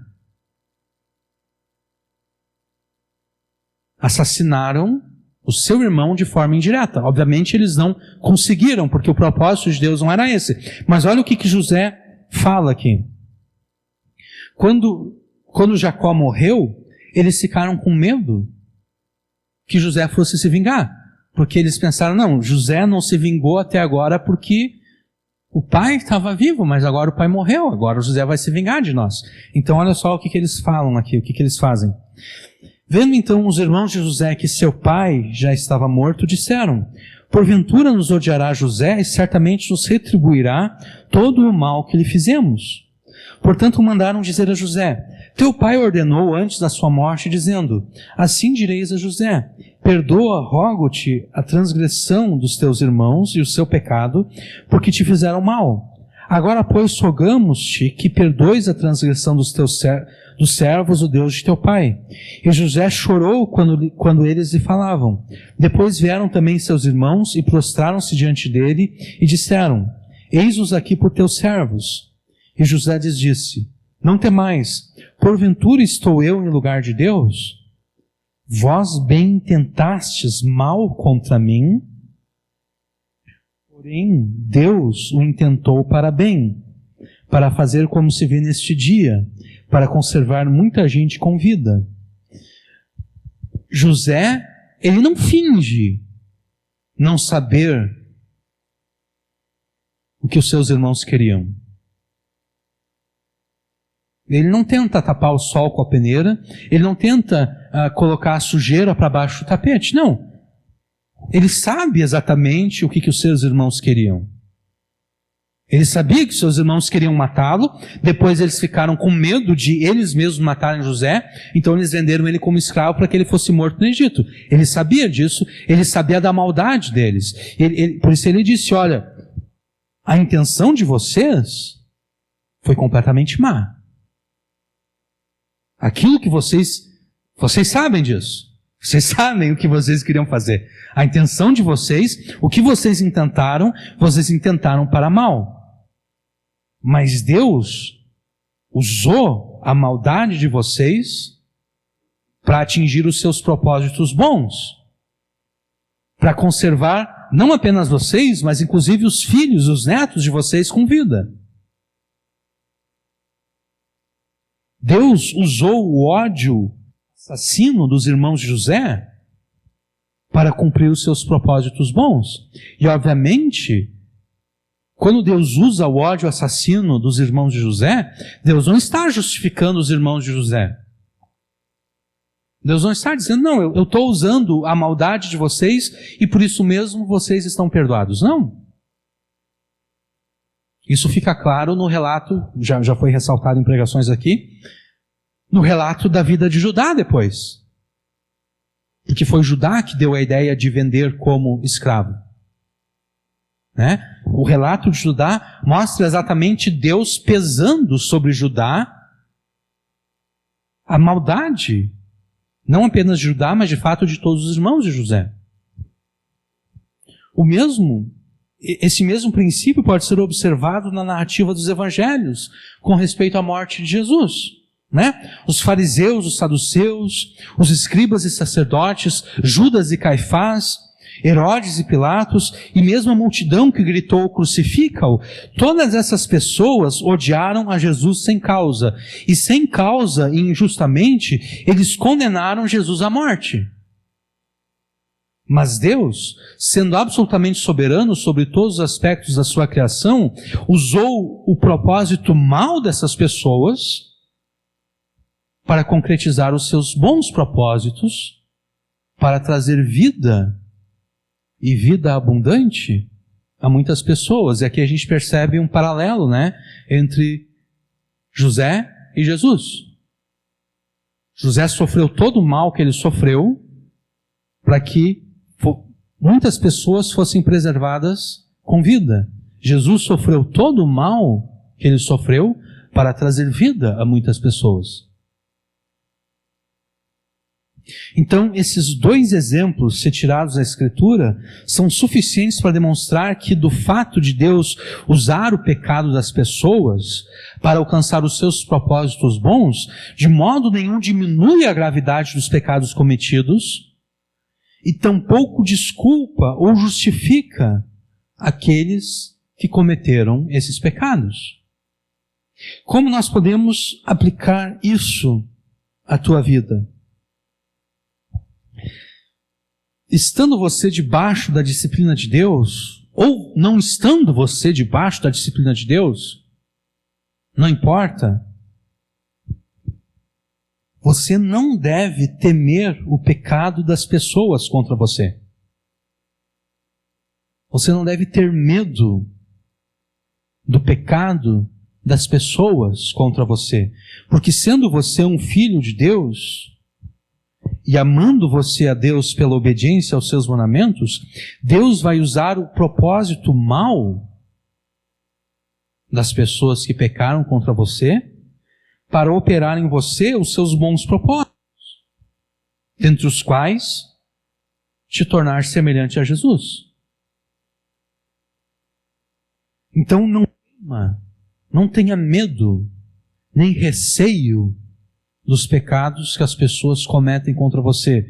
Assassinaram o seu irmão de forma indireta. Obviamente eles não conseguiram, porque o propósito de Deus não era esse. Mas olha o que José fala aqui. Quando Jacó morreu, eles ficaram com medo que José fosse se vingar. Porque eles pensaram: não, José não se vingou até agora porque o pai estava vivo, mas agora o pai morreu, agora o José vai se vingar de nós. Então olha só o que eles falam aqui, o que eles fazem. Vendo então os irmãos de José que seu pai já estava morto, disseram: porventura nos odiará José e certamente nos retribuirá todo o mal que lhe fizemos. Portanto mandaram dizer a José: teu pai ordenou antes da sua morte, dizendo: assim direis a José: perdoa, rogo-te, a transgressão dos teus irmãos e o seu pecado, porque te fizeram mal. Agora, pois, rogamos-te que perdoes a transgressão dos servos, o Deus de teu pai. E José chorou quando eles lhe falavam. Depois vieram também seus irmãos e prostraram-se diante dele e disseram: eis-nos aqui por teus servos. E José lhes disse: não temais, porventura estou eu em lugar de Deus? Vós bem tentastes mal contra mim, porém Deus o intentou para bem, para fazer como se vê neste dia, para conservar muita gente com vida. José, ele não finge não saber o que os seus irmãos queriam. Ele não tenta tapar o sol com a peneira, ele não tenta colocar a sujeira para baixo do tapete, não. Ele sabe exatamente o que os seus irmãos queriam. Ele sabia que seus irmãos queriam matá-lo, depois eles ficaram com medo de eles mesmos matarem José, então eles venderam ele como escravo para que ele fosse morto no Egito. Ele sabia disso, ele sabia da maldade deles. Por isso ele disse: olha, a intenção de vocês foi completamente má. Aquilo que vocês sabem disso. Vocês sabem o que vocês queriam fazer. A intenção de vocês, o que vocês intentaram para mal. Mas Deus usou a maldade de vocês para atingir os seus propósitos bons. Para conservar não apenas vocês, mas inclusive os filhos, os netos de vocês com vida. Deus usou o ódio assassino dos irmãos de José para cumprir os seus propósitos bons. E obviamente, quando Deus usa o ódio assassino dos irmãos de José, Deus não está justificando os irmãos de José. Deus não está dizendo: não, eu estou usando a maldade de vocês e por isso mesmo vocês estão perdoados. Não. Isso fica claro no relato, já foi ressaltado em pregações aqui, no relato da vida de Judá depois. Porque foi Judá que deu a ideia de vender como escravo. Né? O relato de Judá mostra exatamente Deus pesando sobre Judá a maldade, não apenas de Judá, mas de fato de todos os irmãos de José. Esse mesmo princípio pode ser observado na narrativa dos evangelhos com respeito à morte de Jesus, né? Os fariseus, os saduceus, os escribas e sacerdotes, Judas e Caifás, Herodes e Pilatos, e mesmo a multidão que gritou crucifica-o, todas essas pessoas odiaram a Jesus sem causa, e sem causa e injustamente eles condenaram Jesus à morte. Mas Deus, sendo absolutamente soberano sobre todos os aspectos da sua criação, usou o propósito mau dessas pessoas para concretizar os seus bons propósitos, para trazer vida e vida abundante a muitas pessoas. E aqui a gente percebe um paralelo, né, entre José e Jesus. José sofreu todo o mal que ele sofreu para que muitas pessoas fossem preservadas com vida. Jesus sofreu todo o mal que ele sofreu para trazer vida a muitas pessoas. Então, esses dois exemplos retirados da Escritura são suficientes para demonstrar que do fato de Deus usar o pecado das pessoas para alcançar os seus propósitos bons, de modo nenhum diminui a gravidade dos pecados cometidos, e tampouco desculpa ou justifica aqueles que cometeram esses pecados. Como nós podemos aplicar isso à tua vida? Estando você debaixo da disciplina de Deus, ou não estando você debaixo da disciplina de Deus, não importa. Você não deve temer o pecado das pessoas contra você. Você não deve ter medo do pecado das pessoas contra você. Porque sendo você um filho de Deus, e amando você a Deus pela obediência aos seus mandamentos, Deus vai usar o propósito mau das pessoas que pecaram contra você para operar em você os seus bons propósitos, dentre os quais te tornar semelhante a Jesus. Então não tenha medo, nem receio dos pecados que as pessoas cometem contra você.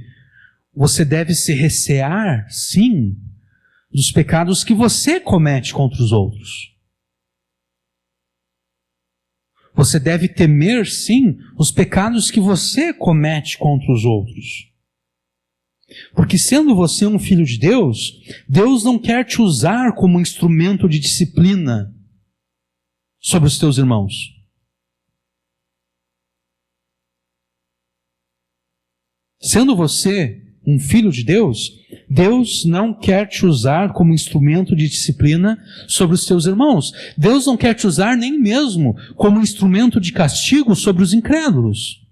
Você deve se recear, sim, dos pecados que você comete contra os outros. Você deve temer, sim, os pecados que você comete contra os outros. Porque sendo você um filho de Deus, Deus não quer te usar como instrumento de disciplina sobre os teus irmãos. Sendo você um filho de Deus, Deus não quer te usar como instrumento de disciplina sobre os teus irmãos. Deus não quer te usar nem mesmo como instrumento de castigo sobre os incrédulos.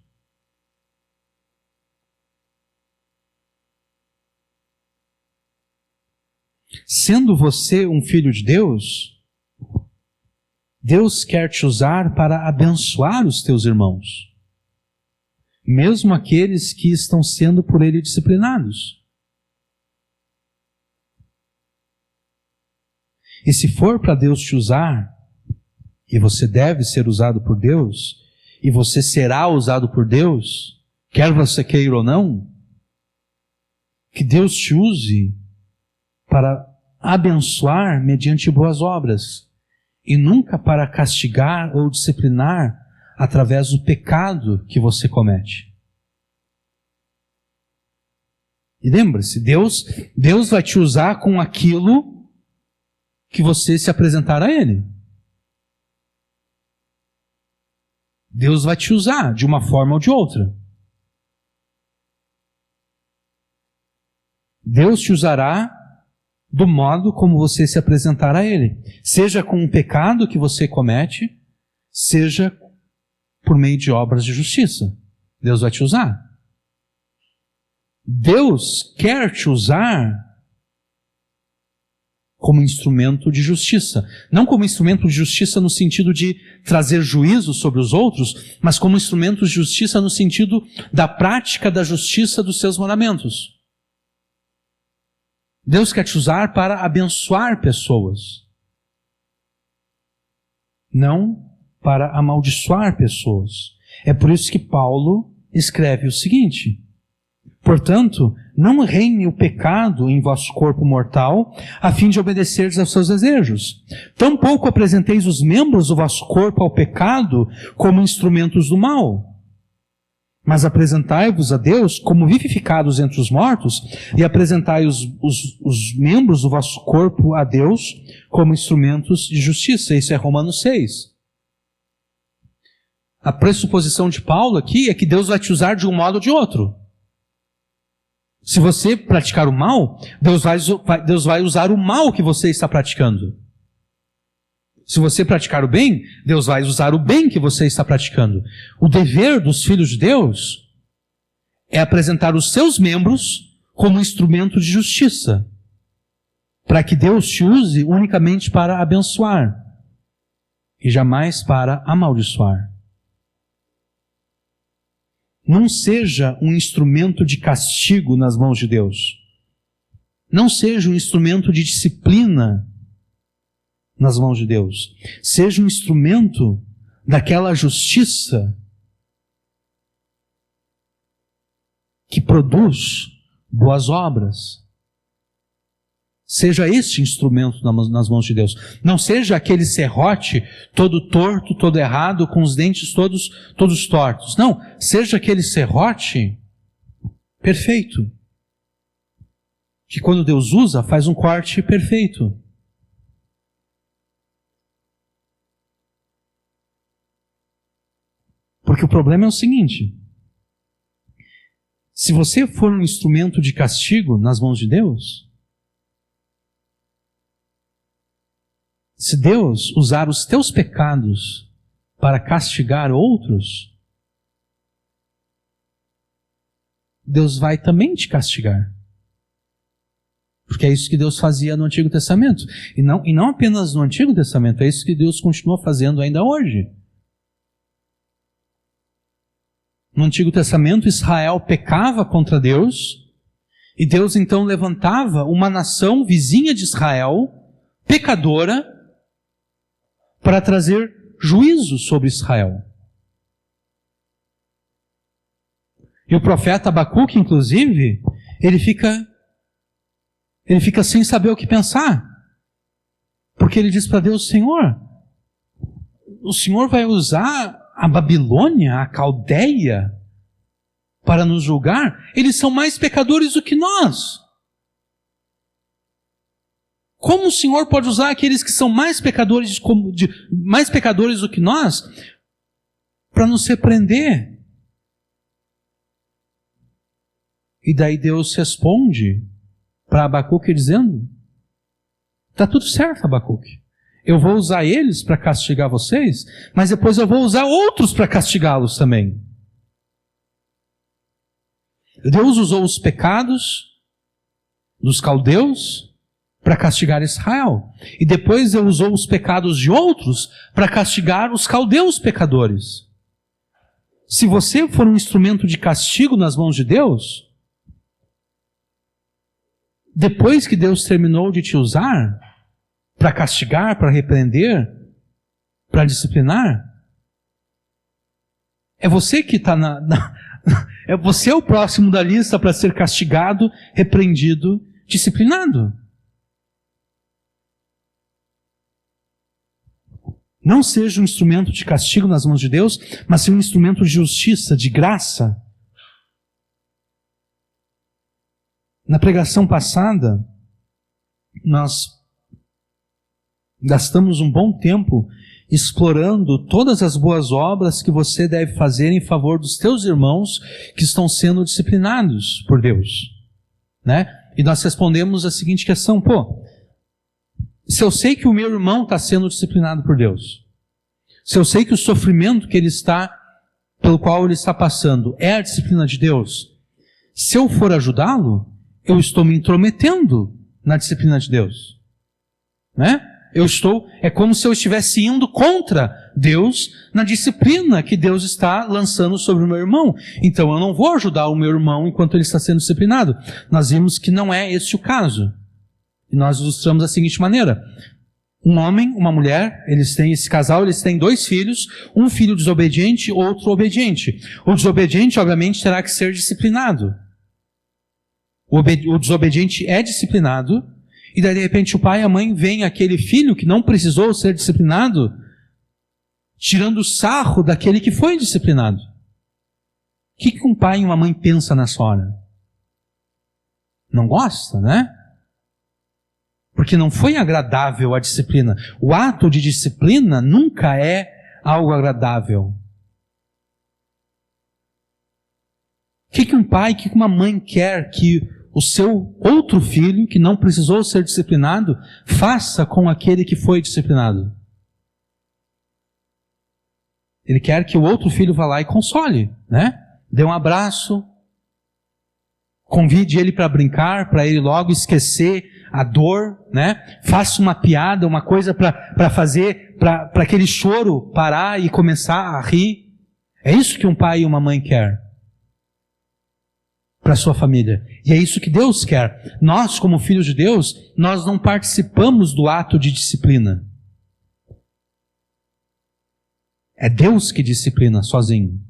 Sendo você um filho de Deus, Deus quer te usar para abençoar os teus irmãos, mesmo aqueles que estão sendo por Ele disciplinados. E se for para Deus te usar, e você deve ser usado por Deus, e você será usado por Deus, quer você queira ou não, que Deus te use para abençoar mediante boas obras, e nunca para castigar ou disciplinar através do pecado que você comete. E lembre-se, Deus vai te usar com aquilo que você se apresentar a Ele. Deus vai te usar de uma forma ou de outra. Deus te usará do modo como você se apresentar a Ele. Seja com o pecado que você comete, seja por meio de obras de justiça. Deus vai te usar. Deus quer te usar como instrumento de justiça. Não como instrumento de justiça no sentido de trazer juízo sobre os outros, mas como instrumento de justiça no sentido da prática da justiça dos seus mandamentos. Deus quer te usar para abençoar pessoas, não para amaldiçoar pessoas. É por isso que Paulo escreve o seguinte: portanto, não reine o pecado em vosso corpo mortal, a fim de obedecerdes aos seus desejos. Tampouco apresenteis os membros do vosso corpo ao pecado como instrumentos do mal, mas apresentai-vos a Deus como vivificados entre os mortos, e apresentai os membros do vosso corpo a Deus como instrumentos de justiça. Isso é Romanos 6. A pressuposição de Paulo aqui é que Deus vai te usar de um modo ou de outro. Se você praticar o mal, Deus vai usar o mal que você está praticando. Se você praticar o bem, Deus vai usar o bem que você está praticando. O dever dos filhos de Deus é apresentar os seus membros como instrumento de justiça, para que Deus te use unicamente para abençoar e jamais para amaldiçoar. Não seja um instrumento de castigo nas mãos de Deus. Não seja um instrumento de disciplina nas mãos de Deus. Seja um instrumento daquela justiça que produz boas obras. Seja este instrumento nas mãos de Deus. Não seja aquele serrote todo torto, todo errado, com os dentes todos tortos. Não, seja aquele serrote perfeito, que quando Deus usa, faz um corte perfeito. Porque o problema é o seguinte: se você for um instrumento de castigo nas mãos de Deus, se Deus usar os teus pecados para castigar outros, Deus vai também te castigar. Porque é isso que Deus fazia no Antigo Testamento. E não apenas no Antigo Testamento, é isso que Deus continua fazendo ainda hoje. No Antigo Testamento, Israel pecava contra Deus, e Deus então levantava uma nação vizinha de Israel, pecadora, para trazer juízo sobre Israel. E o profeta Abacuque, inclusive, ele fica sem saber o que pensar. Porque ele diz para Deus: Senhor, o Senhor vai usar a Babilônia, a Caldeia, para nos julgar? Eles são mais pecadores do que nós. Como o Senhor pode usar aqueles que são mais pecadores do que nós para nos repreender? E daí Deus responde para Abacuque dizendo: está tudo certo, Abacuque. Eu vou usar eles para castigar vocês, mas depois eu vou usar outros para castigá-los também. Deus usou os pecados dos caldeus para castigar Israel. E depois Deus usou os pecados de outros para castigar os caldeus pecadores. Se você for um instrumento de castigo nas mãos de Deus, depois que Deus terminou de te usar para castigar, para repreender, para disciplinar, é você que está é você o próximo da lista para ser castigado, repreendido, disciplinado. Não seja um instrumento de castigo nas mãos de Deus, mas seja um instrumento de justiça, de graça. Na pregação passada, nós gastamos um bom tempo explorando todas as boas obras que você deve fazer em favor dos teus irmãos que estão sendo disciplinados por Deus, né? E nós respondemos a seguinte questão: se eu sei que o meu irmão está sendo disciplinado por Deus, se eu sei que o sofrimento pelo qual ele está passando é a disciplina de Deus, se eu for ajudá-lo, eu estou me intrometendo na disciplina de Deus. né? É como se eu estivesse indo contra Deus na disciplina que Deus está lançando sobre o meu irmão. Então eu não vou ajudar o meu irmão enquanto ele está sendo disciplinado. Nós vimos que não é esse o caso. E nós ilustramos da seguinte maneira: um homem, uma mulher, esse casal, eles têm 2 filhos, um filho desobediente, outro obediente. O desobediente, obviamente, terá que ser disciplinado. O desobediente é disciplinado, e daí de repente o pai e a mãe veem aquele filho que não precisou ser disciplinado, tirando o sarro daquele que foi disciplinado. O que um pai e uma mãe pensam nessa hora? Não gosta, né? Porque não foi agradável a disciplina. O ato de disciplina nunca é algo agradável. O que um pai, o que uma mãe quer que o seu outro filho, que não precisou ser disciplinado, faça com aquele que foi disciplinado? Ele quer que o outro filho vá lá e console, né? Dê um abraço, convide ele para brincar, para ele logo esquecer a dor, né? Faça uma piada, uma coisa para fazer, para aquele choro parar e começar a rir. É isso que um pai e uma mãe quer para a sua família. E é isso que Deus quer. Nós, como filhos de Deus, nós não participamos do ato de disciplina. É Deus que disciplina sozinho.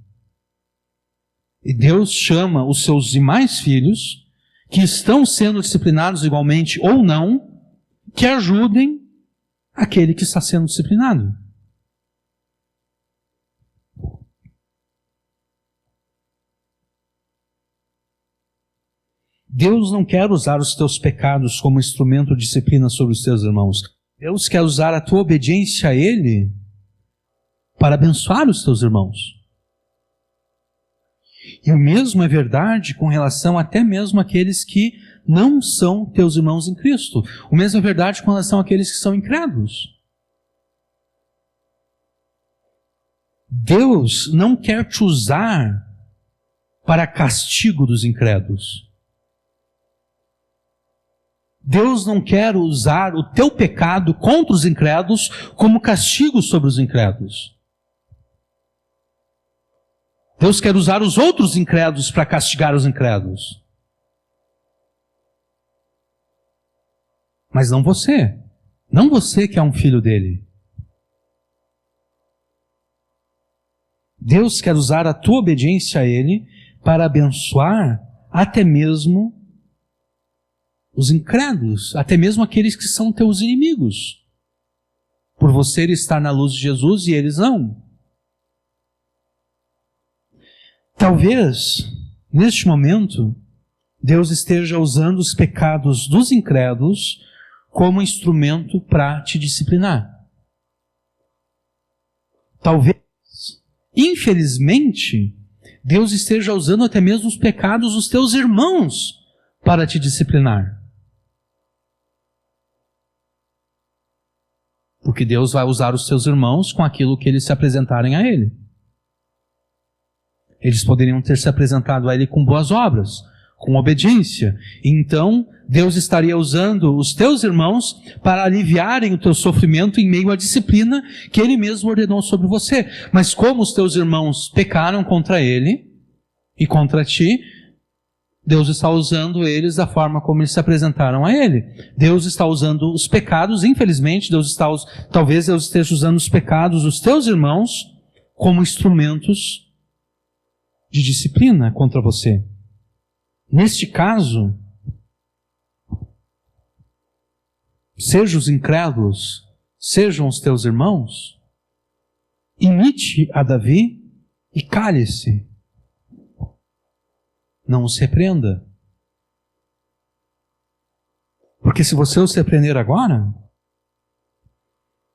E Deus chama os seus demais filhos, que estão sendo disciplinados igualmente ou não, que ajudem aquele que está sendo disciplinado. Deus não quer usar os teus pecados como instrumento de disciplina sobre os teus irmãos. Deus quer usar a tua obediência a Ele para abençoar os teus irmãos. E o mesmo é verdade com relação até mesmo àqueles que não são teus irmãos em Cristo. O mesmo é verdade com relação àqueles que são incrédulos. Deus não quer te usar para castigo dos incrédulos. Deus não quer usar o teu pecado contra os incrédulos como castigo sobre os incrédulos. Deus quer usar os outros incrédulos para castigar os incrédulos. Mas não você. Não você que é um filho dele. Deus quer usar a tua obediência a Ele para abençoar até mesmo os incrédulos, até mesmo aqueles que são teus inimigos, por você estar na luz de Jesus e eles não. Talvez, neste momento, Deus esteja usando os pecados dos incrédulos como instrumento para te disciplinar. Talvez, infelizmente, Deus esteja usando até mesmo os pecados dos teus irmãos para te disciplinar. Porque Deus vai usar os teus irmãos com aquilo que eles se apresentarem a Ele. Eles poderiam ter se apresentado a Ele com boas obras, com obediência. Então, Deus estaria usando os teus irmãos para aliviarem o teu sofrimento em meio à disciplina que Ele mesmo ordenou sobre você. Mas como os teus irmãos pecaram contra Ele e contra ti, Deus está usando eles da forma como eles se apresentaram a Ele. Deus está usando os pecados, infelizmente, talvez Deus esteja usando os pecados dos teus irmãos como instrumentos de disciplina contra você. Neste caso, sejam os incrédulos, sejam os teus irmãos, imite a Davi e cale-se. Não os repreenda. Porque se você os repreender agora,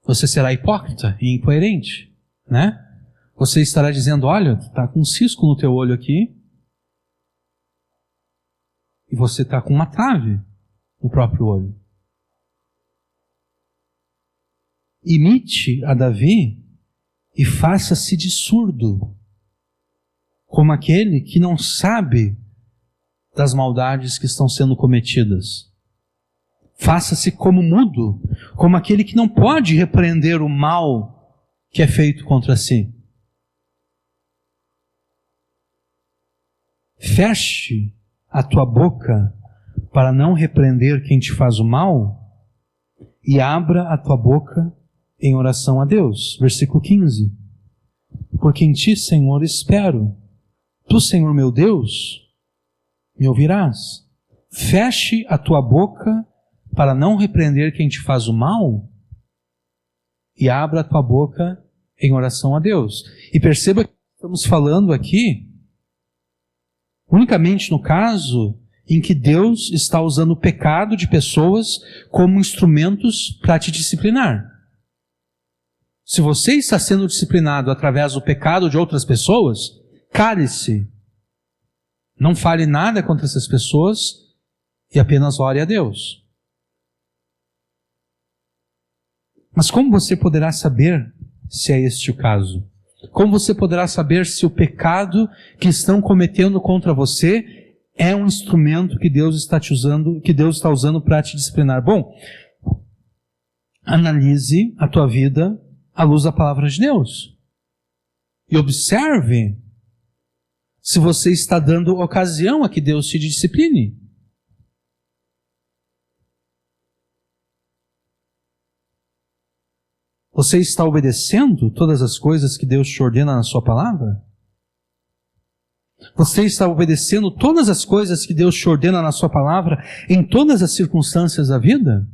você será hipócrita e incoerente, né? Você estará dizendo, olha, está com um cisco no teu olho aqui, e você está com uma trave no próprio olho. Imite a Davi e faça-se de surdo, como aquele que não sabe das maldades que estão sendo cometidas. Faça-se como mudo, como aquele que não pode repreender o mal que é feito contra si. Feche a tua boca para não repreender quem te faz o mal e abra a tua boca em oração a Deus. Versículo 15. Porque em ti, Senhor, espero. Tu, Senhor meu Deus, me ouvirás. Feche a tua boca para não repreender quem te faz o mal e abra a tua boca em oração a Deus. E perceba que estamos falando aqui unicamente no caso em que Deus está usando o pecado de pessoas como instrumentos para te disciplinar. Se você está sendo disciplinado através do pecado de outras pessoas, cale-se. Não fale nada contra essas pessoas e apenas ore a Deus. Mas como você poderá saber se é este o caso? Como você poderá saber se o pecado que estão cometendo contra você é um instrumento que Deus está usando para te disciplinar? Bom, analise a tua vida à luz da palavra de Deus. E observe se você está dando ocasião a que Deus te discipline. Você está obedecendo todas as coisas que Deus te ordena na sua palavra? Você está obedecendo todas as coisas que Deus te ordena na sua palavra em todas as circunstâncias da vida?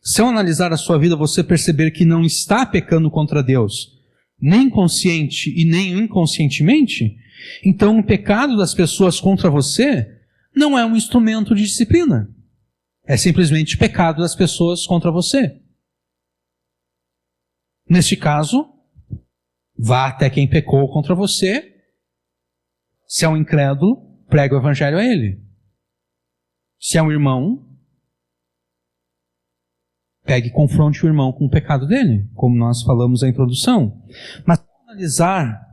Se ao analisar a sua vida você perceber que não está pecando contra Deus, nem consciente e nem inconscientemente, então o pecado das pessoas contra você não é um instrumento de disciplina. É simplesmente pecado das pessoas contra você. Neste caso, vá até quem pecou contra você. Se é um incrédulo, pregue o evangelho a ele. Se é um irmão, pegue e confronte o irmão com o pecado dele, como nós falamos na introdução. Mas ao analisar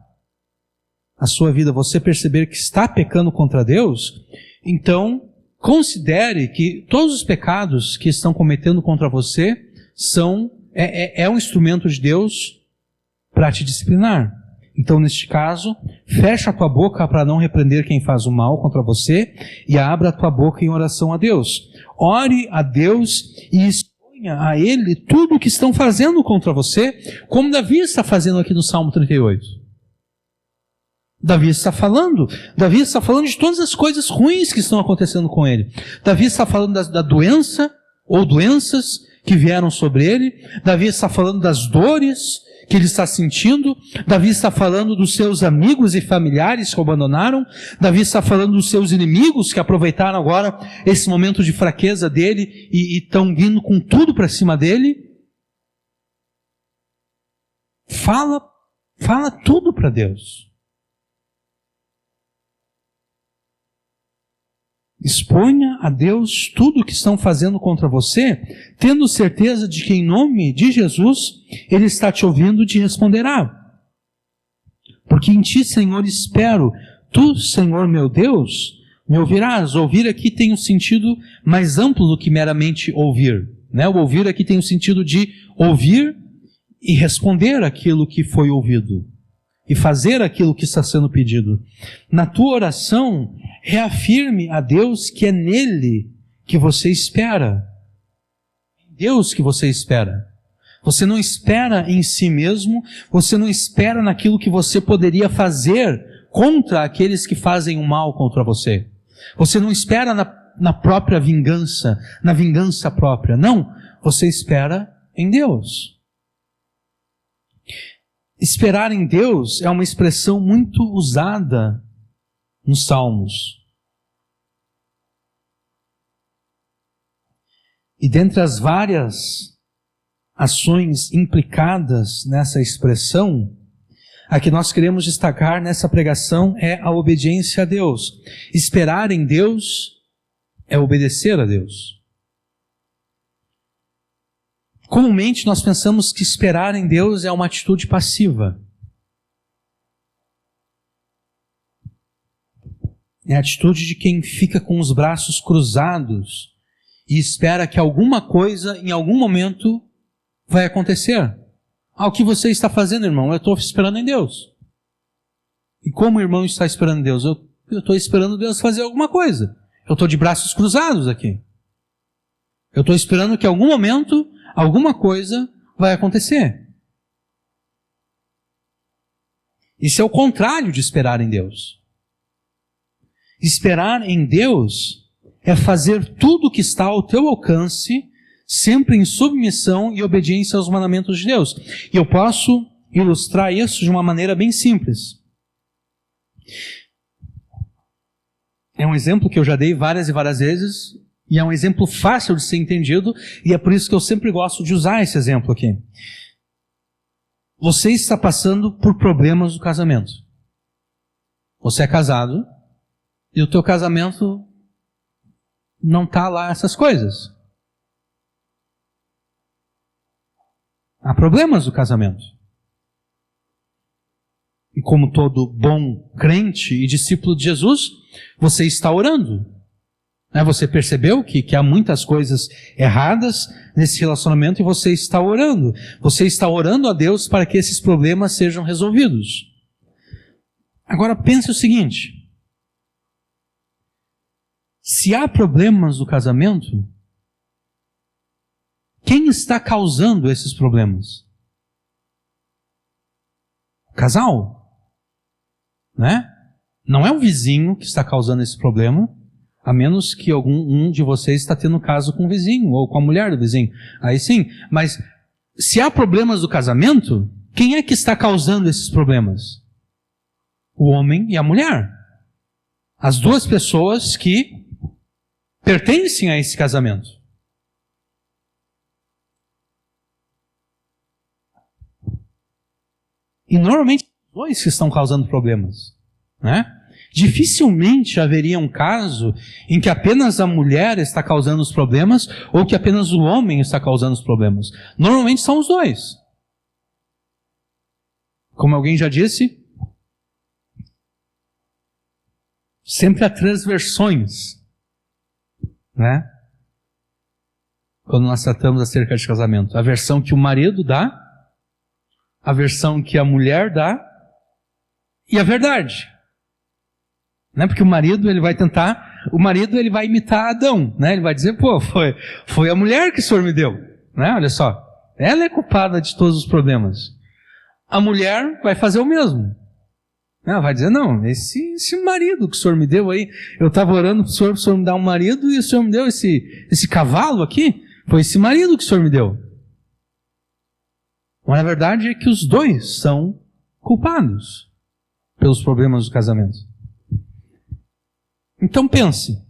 a sua vida, você perceber que está pecando contra Deus, então considere que todos os pecados que estão cometendo contra você é um instrumento de Deus para te disciplinar. Então, neste caso, fecha a tua boca para não repreender quem faz o mal contra você e abra a tua boca em oração a Deus. Ore a Deus e exponha a Ele tudo o que estão fazendo contra você, como Davi está fazendo aqui no Salmo 38. Davi está falando de todas as coisas ruins que estão acontecendo com ele. Davi está falando da doença ou doenças que vieram sobre ele. Davi está falando das dores que ele está sentindo. Davi está falando dos seus amigos e familiares que o abandonaram. Davi está falando dos seus inimigos que aproveitaram agora esse momento de fraqueza dele e estão vindo com tudo para cima dele. Fala tudo para Deus. Exponha a Deus tudo o que estão fazendo contra você, tendo certeza de que em nome de Jesus, Ele está te ouvindo e te responderá. Porque em ti, Senhor, espero. Tu, Senhor meu Deus, me ouvirás. Ouvir aqui tem um sentido mais amplo do que meramente ouvir. Né? O ouvir aqui tem o sentido de ouvir e responder aquilo que foi ouvido. E fazer aquilo que está sendo pedido. Na tua oração, reafirme a Deus que é nele que você espera. Em Deus que você espera. Você não espera em si mesmo, você não espera naquilo que você poderia fazer contra aqueles que fazem o mal contra você. Você não espera na própria vingança, na vingança própria. Não, você espera em Deus. Esperar em Deus é uma expressão muito usada nos Salmos. E dentre as várias ações implicadas nessa expressão, a que nós queremos destacar nessa pregação é a obediência a Deus. Esperar em Deus é obedecer a Deus. Comumente nós pensamos que esperar em Deus é uma atitude passiva. É a atitude de quem fica com os braços cruzados e espera que alguma coisa, em algum momento, vai acontecer. O que você está fazendo, irmão? Eu estou esperando em Deus. E como o irmão está esperando em Deus? Eu estou esperando Deus fazer alguma coisa. Eu estou de braços cruzados aqui. Eu estou esperando que em algum momento, alguma coisa vai acontecer. Isso é o contrário de esperar em Deus. Esperar em Deus é fazer tudo o que está ao teu alcance, sempre em submissão e obediência aos mandamentos de Deus. E eu posso ilustrar isso de uma maneira bem simples. É um exemplo que eu já dei várias e várias vezes, e é um exemplo fácil de ser entendido, e é por isso que eu sempre gosto de usar esse exemplo aqui. Você está passando por problemas no casamento. Você é casado, e o teu casamento não está lá essas coisas. Há problemas no casamento. E como todo bom crente e discípulo de Jesus, você está orando. Você percebeu que há muitas coisas erradas nesse relacionamento e você está orando. Você está orando a Deus para que esses problemas sejam resolvidos. Agora pense o seguinte. Se há problemas no casamento, quem está causando esses problemas? O casal. Né? Não é o vizinho que está causando esse problema, a menos que um de vocês está tendo caso com o vizinho, ou com a mulher do vizinho. Aí sim. Mas se há problemas do casamento, quem é que está causando esses problemas? O homem e a mulher. As duas pessoas que pertencem a esse casamento. E normalmente os dois que estão causando problemas, né? Dificilmente haveria um caso em que apenas a mulher está causando os problemas ou que apenas o homem está causando os problemas. Normalmente são os dois. Como alguém já disse, sempre há três versões, né? Quando nós tratamos acerca de casamento. A versão que o marido dá, a versão que a mulher dá e a verdade. Né? Porque o marido ele vai imitar Adão, né? Ele vai dizer, foi a mulher que o Senhor me deu, né? Olha só, ela é culpada de todos os problemas. A mulher vai fazer o mesmo. Ela vai dizer, não, esse marido que o Senhor me deu aí, eu estava orando para o Senhor me dar um marido e o Senhor me deu esse cavalo aqui, foi esse marido que o Senhor me deu. Mas a verdade é que os dois são culpados pelos problemas do casamento. Então pense,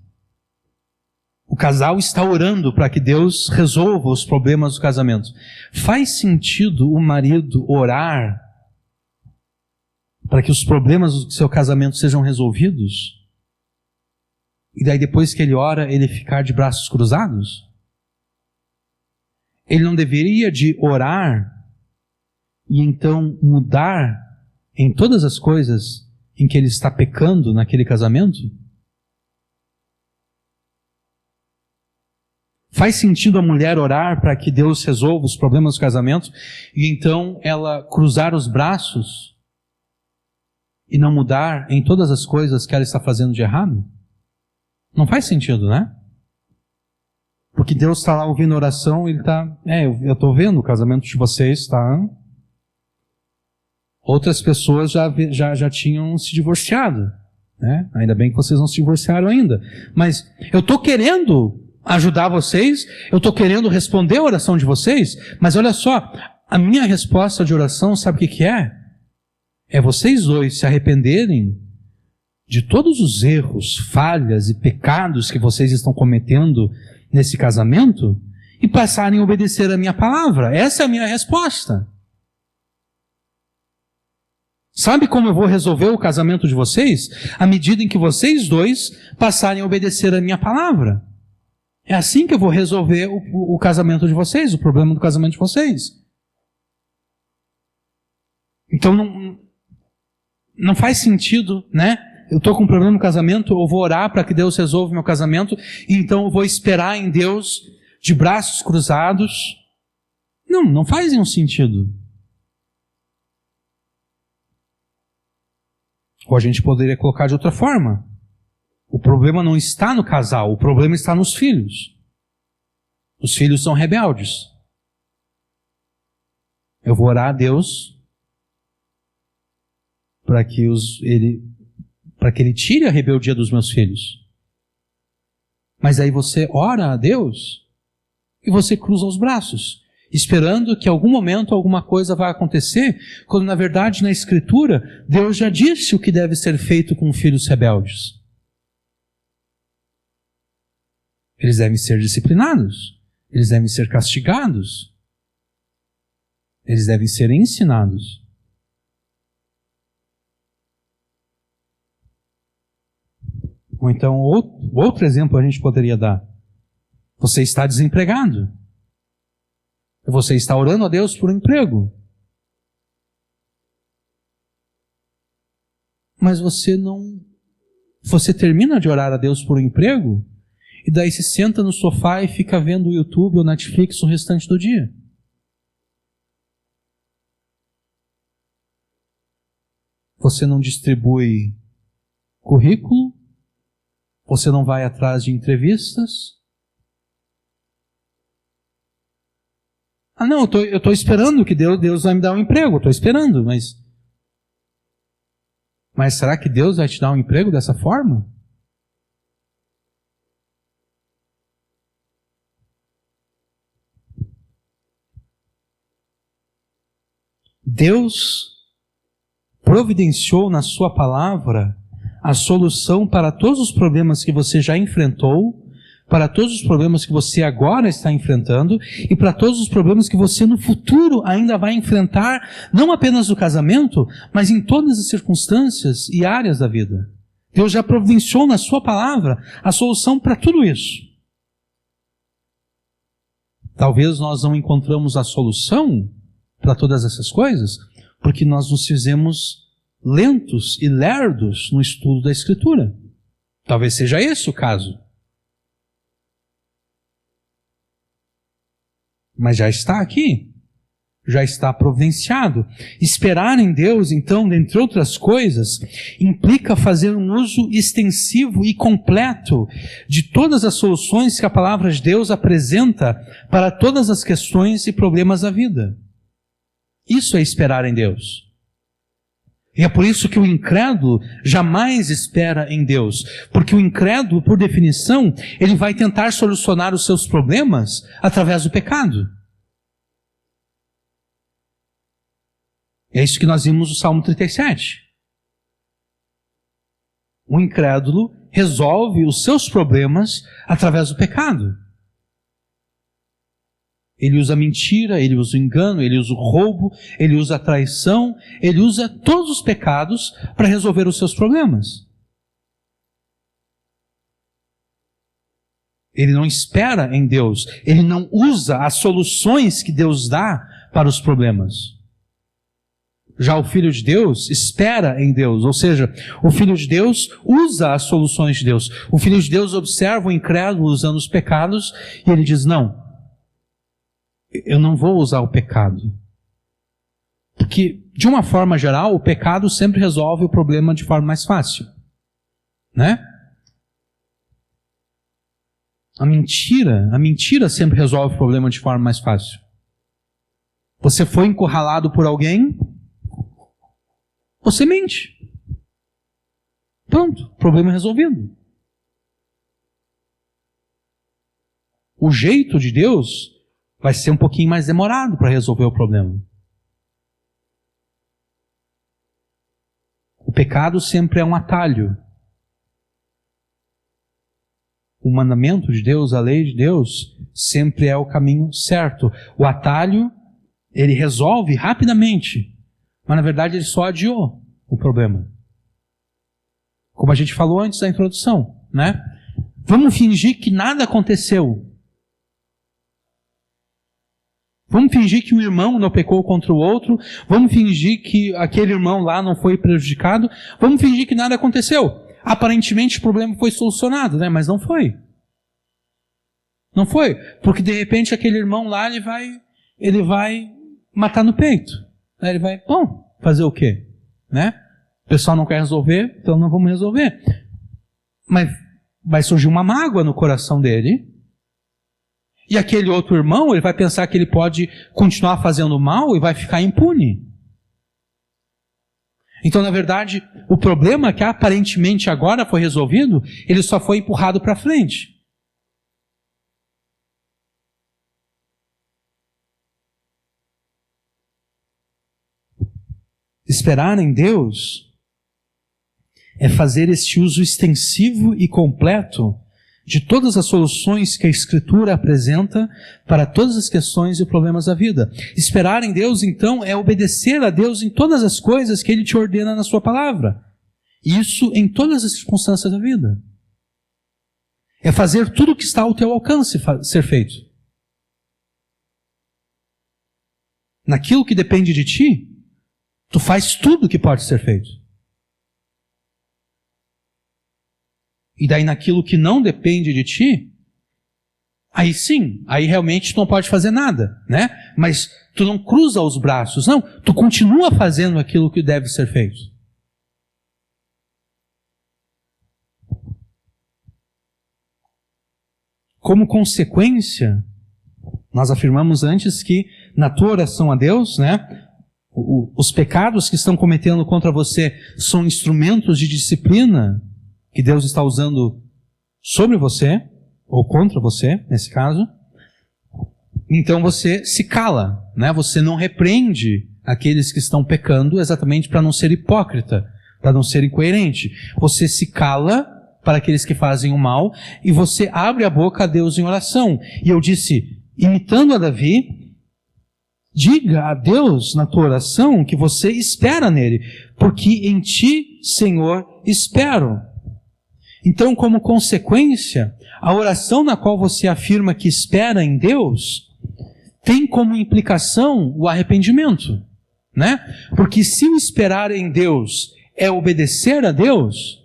o casal está orando para que Deus resolva os problemas do casamento. Faz sentido o marido orar para que os problemas do seu casamento sejam resolvidos? E daí depois que ele ora, ele ficar de braços cruzados? Ele não deveria de orar e então mudar em todas as coisas em que ele está pecando naquele casamento? Faz sentido a mulher orar para que Deus resolva os problemas do casamento e então ela cruzar os braços e não mudar em todas as coisas que ela está fazendo de errado? Não faz sentido, né? Porque Deus está lá ouvindo a oração e Ele está... eu estou vendo o casamento de vocês, tá? Outras pessoas já tinham se divorciado, né? Ainda bem que vocês não se divorciaram ainda. Mas eu estou querendo ajudar vocês, eu estou querendo responder a oração de vocês, mas olha só, a minha resposta de oração, sabe o que é? É vocês dois se arrependerem de todos os erros, falhas e pecados que vocês estão cometendo nesse casamento e passarem a obedecer a minha palavra. Essa é a minha resposta. Sabe como eu vou resolver o casamento de vocês? À medida em que vocês dois passarem a obedecer a minha palavra. É assim que eu vou resolver o casamento de vocês, o problema do casamento de vocês. Então não faz sentido, né, Eu estou com um problema no casamento, eu vou orar para que Deus resolva meu casamento, e então eu vou esperar em Deus de braços cruzados. Não faz nenhum sentido. Ou a gente poderia colocar de outra forma. O problema não está no casal, o problema está nos filhos. Os filhos são rebeldes. Eu vou orar a Deus para que Ele tire a rebeldia dos meus filhos. Mas aí você ora a Deus e você cruza os braços, esperando que em algum momento alguma coisa vai acontecer, quando na verdade na Escritura Deus já disse o que deve ser feito com filhos rebeldes. Eles devem ser disciplinados, eles devem ser castigados, eles devem ser ensinados. Ou então, outro exemplo a gente poderia dar. Você está desempregado. Você está orando a Deus por um emprego. Mas você termina de orar a Deus por um emprego, e daí se senta no sofá e fica vendo o YouTube ou Netflix o restante do dia. Você não distribui currículo, você não vai atrás de entrevistas. Não, eu estou esperando que Deus vai me dar um emprego, eu estou esperando, mas será que Deus vai te dar um emprego dessa forma? Deus providenciou na sua palavra a solução para todos os problemas que você já enfrentou, para todos os problemas que você agora está enfrentando e para todos os problemas que você no futuro ainda vai enfrentar, não apenas no casamento, mas em todas as circunstâncias e áreas da vida. Deus já providenciou na sua palavra a solução para tudo isso. Talvez nós não encontramos a solução para todas essas coisas, porque nós nos fizemos lentos e lerdos no estudo da Escritura. Talvez seja esse o caso. Mas já está aqui, já está providenciado. Esperar em Deus, então, dentre outras coisas, implica fazer um uso extensivo e completo de todas as soluções que a palavra de Deus apresenta para todas as questões e problemas da vida. Isso é esperar em Deus. E é por isso que o incrédulo jamais espera em Deus, porque o incrédulo, por definição, ele vai tentar solucionar os seus problemas através do pecado. É isso que nós vimos no Salmo 37. O incrédulo resolve os seus problemas através do pecado. Ele usa a mentira, ele usa o engano, ele usa o roubo, ele usa a traição, ele usa todos os pecados para resolver os seus problemas. Ele não espera em Deus, ele não usa as soluções que Deus dá para os problemas. Já o Filho de Deus espera em Deus, ou seja, o Filho de Deus usa as soluções de Deus. O Filho de Deus observa o incrédulo usando os pecados e ele diz, não, eu não vou usar o pecado. Porque, de uma forma geral, o pecado sempre resolve o problema de forma mais fácil. Né? A mentira sempre resolve o problema de forma mais fácil. Você foi encurralado por alguém, você mente. Pronto, problema resolvido. O jeito de Deus vai ser um pouquinho mais demorado para resolver o problema. O pecado sempre é um atalho. O mandamento de Deus, a lei de Deus, sempre é o caminho certo. O atalho, ele resolve rapidamente, mas na verdade ele só adiou o problema. Como a gente falou antes da introdução, né? Vamos fingir que nada aconteceu. Vamos fingir que um irmão não pecou contra o outro. Vamos fingir que aquele irmão lá não foi prejudicado. Vamos fingir que nada aconteceu. Aparentemente o problema foi solucionado, né? Mas não foi. Não foi. Porque de repente aquele irmão lá, ele vai matar no peito. Ele vai, bom, fazer o quê? Né? O pessoal não quer resolver, então não vamos resolver. Mas vai surgir uma mágoa no coração dele. E aquele outro irmão, ele vai pensar que ele pode continuar fazendo mal e vai ficar impune. Então, na verdade, o problema que aparentemente agora foi resolvido, ele só foi empurrado para frente. Esperar em Deus é fazer este uso extensivo e completo de todas as soluções que a Escritura apresenta para todas as questões e problemas da vida. Esperar em Deus, então, é obedecer a Deus em todas as coisas que Ele te ordena na sua palavra. Isso em todas as circunstâncias da vida. É fazer tudo o que está ao teu alcance ser feito. Naquilo que depende de ti, tu faz tudo o que pode ser feito. E daí naquilo que não depende de ti, aí sim, aí realmente tu não pode fazer nada, né? Mas tu não cruza os braços, não. Tu continua fazendo aquilo que deve ser feito. Como consequência, nós afirmamos antes que na tua oração a Deus, né? Os pecados que estão cometendo contra você são instrumentos de disciplina que Deus está usando sobre você, ou contra você, nesse caso. Então você se cala, né? Você não repreende aqueles que estão pecando exatamente para não ser hipócrita, para não ser incoerente. Você se cala para aqueles que fazem o mal e você abre a boca a Deus em oração. E eu disse, imitando a Davi, diga a Deus na tua oração que você espera nele, porque em ti, Senhor, espero. Então, como consequência, a oração na qual você afirma que espera em Deus tem como implicação o arrependimento, né? Porque se o esperar em Deus é obedecer a Deus,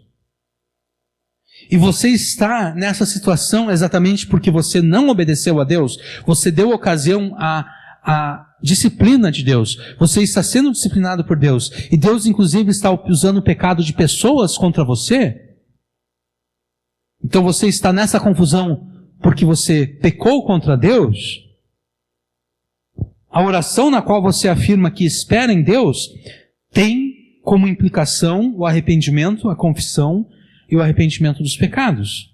e você está nessa situação exatamente porque você não obedeceu a Deus, você deu ocasião à disciplina de Deus, você está sendo disciplinado por Deus, e Deus inclusive está usando o pecado de pessoas contra você. Então você está nessa confusão porque você pecou contra Deus. A oração na qual você afirma que espera em Deus tem como implicação o arrependimento, a confissão e o arrependimento dos pecados.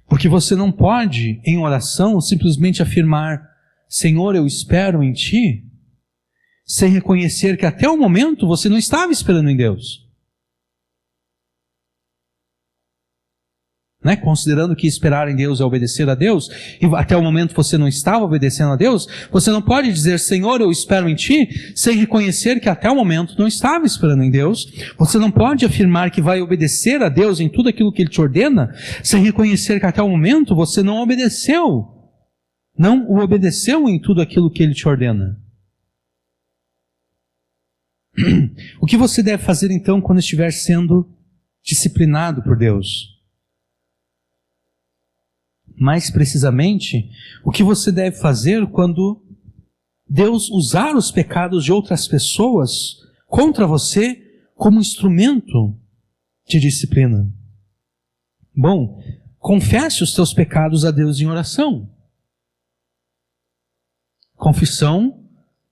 Porque você não pode, em oração, simplesmente afirmar, Senhor, eu espero em Ti, sem reconhecer que até o momento você não estava esperando em Deus. Né? Considerando que esperar em Deus é obedecer a Deus, e até o momento você não estava obedecendo a Deus, você não pode dizer, Senhor, eu espero em Ti, sem reconhecer que até o momento não estava esperando em Deus. Você não pode afirmar que vai obedecer a Deus em tudo aquilo que Ele te ordena, sem reconhecer que até o momento você não obedeceu. Não o obedeceu em tudo aquilo que Ele te ordena. O que você deve fazer então quando estiver sendo disciplinado por Deus? Mais precisamente, o que você deve fazer quando Deus usar os pecados de outras pessoas contra você como instrumento de disciplina? Bom, confesse os teus pecados a Deus em oração. Confissão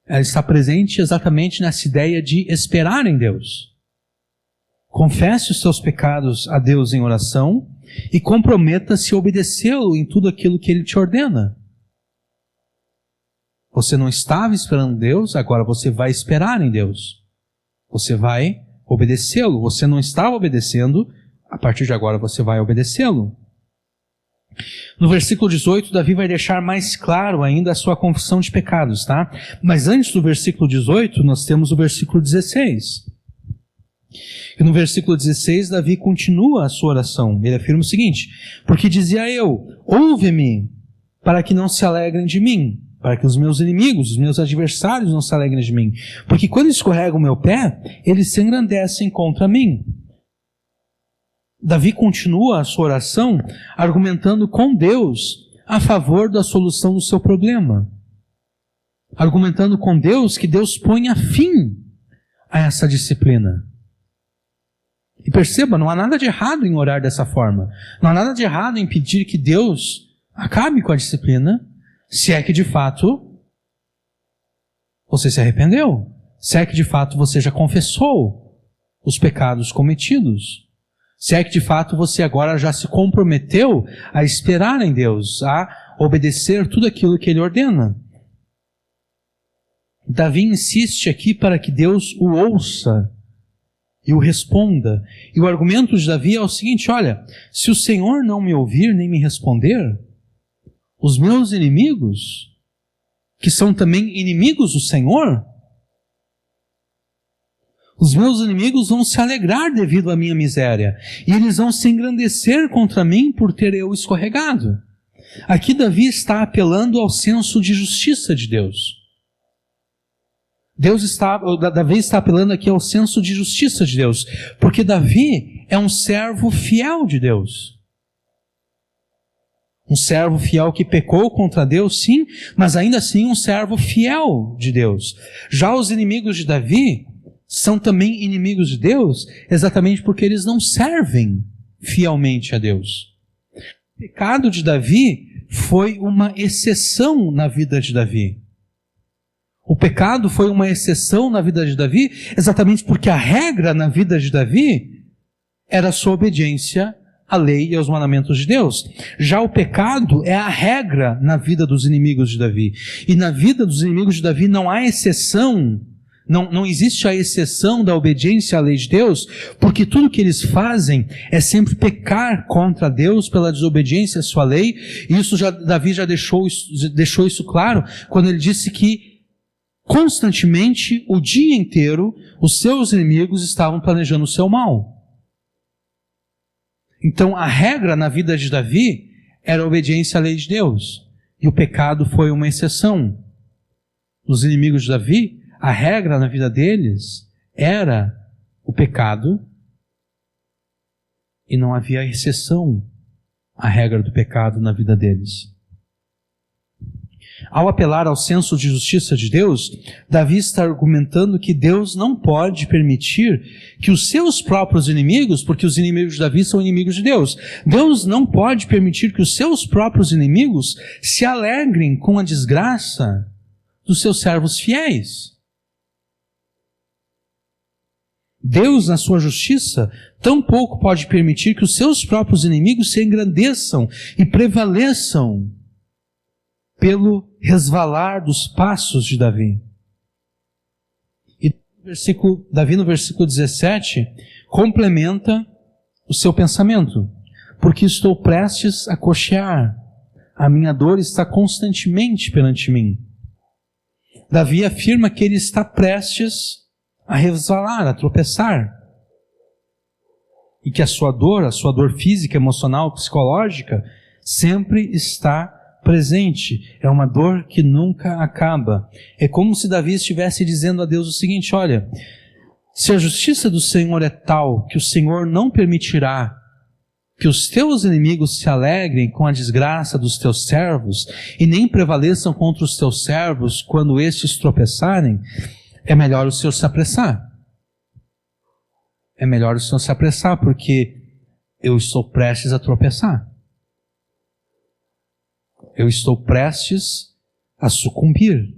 está presente exatamente nessa ideia de esperar em Deus. Confesse os seus pecados a Deus em oração e comprometa-se a obedecê-lo em tudo aquilo que Ele te ordena. Você não estava esperando Deus, agora você vai esperar em Deus. Você vai obedecê-lo. Você não estava obedecendo, a partir de agora você vai obedecê-lo. No versículo 18, Davi vai deixar mais claro ainda a sua confissão de pecados, tá? Mas antes do versículo 18, nós temos o versículo 16. E no versículo 16, Davi continua a sua oração. Ele afirma o seguinte, porque dizia eu, ouve-me para que não se alegrem de mim, para que os meus inimigos, os meus adversários não se alegrem de mim. Porque quando escorrega o meu pé, eles se engrandecem contra mim. Davi continua a sua oração argumentando com Deus a favor da solução do seu problema. Argumentando com Deus que Deus ponha fim a essa disciplina. E perceba, não há nada de errado em orar dessa forma. Não há nada de errado em pedir que Deus acabe com a disciplina, se é que de fato você se arrependeu. Se é que de fato você já confessou os pecados cometidos. Se é que de fato você agora já se comprometeu a esperar em Deus, a obedecer tudo aquilo que Ele ordena. Davi insiste aqui para que Deus o ouça e o responda. E o argumento de Davi é o seguinte: olha, se o Senhor não me ouvir nem me responder, os meus inimigos, que são também inimigos do Senhor, os meus inimigos vão se alegrar devido à minha miséria, e eles vão se engrandecer contra mim por ter eu escorregado. Aqui Davi está apelando ao senso de justiça de Deus. Davi está apelando aqui ao senso de justiça de Deus, porque Davi é um servo fiel de Deus. Um servo fiel que pecou contra Deus, sim, mas ainda assim um servo fiel de Deus. Já os inimigos de Davi são também inimigos de Deus, exatamente porque eles não servem fielmente a Deus. O pecado de Davi foi uma exceção na vida de Davi. O pecado foi uma exceção na vida de Davi, exatamente porque a regra na vida de Davi era a sua obediência à lei e aos mandamentos de Deus. Já o pecado é a regra na vida dos inimigos de Davi. E na vida dos inimigos de Davi não há exceção, não existe a exceção da obediência à lei de Deus, porque tudo que eles fazem é sempre pecar contra Deus pela desobediência à sua lei. E Davi já deixou isso claro quando ele disse que constantemente, o dia inteiro, os seus inimigos estavam planejando o seu mal. Então, a regra na vida de Davi era a obediência à lei de Deus. E o pecado foi uma exceção. Os inimigos de Davi, a regra na vida deles era o pecado, e não havia exceção à regra do pecado na vida deles. Ao apelar ao senso de justiça de Deus, Davi está argumentando que Deus não pode permitir que os seus próprios inimigos, porque os inimigos de Davi são inimigos de Deus, Deus não pode permitir que os seus próprios inimigos se alegrem com a desgraça dos seus servos fiéis. Deus, na sua justiça, tampouco pode permitir que os seus próprios inimigos se engrandeçam e prevaleçam pelo resvalar dos passos de Davi. E Davi, no versículo 17, complementa o seu pensamento. Porque estou prestes a coxear, a minha dor está constantemente perante mim. Davi afirma que ele está prestes a resvalar, a tropeçar. E que a sua dor física, emocional, psicológica, sempre está presente. É uma dor que nunca acaba. É como se Davi estivesse dizendo a Deus o seguinte: olha, se a justiça do Senhor é tal que o Senhor não permitirá que os teus inimigos se alegrem com a desgraça dos teus servos e nem prevaleçam contra os teus servos quando estes tropeçarem, é melhor o Senhor se apressar. É melhor o Senhor se apressar, porque eu estou prestes a tropeçar. Eu estou prestes a sucumbir,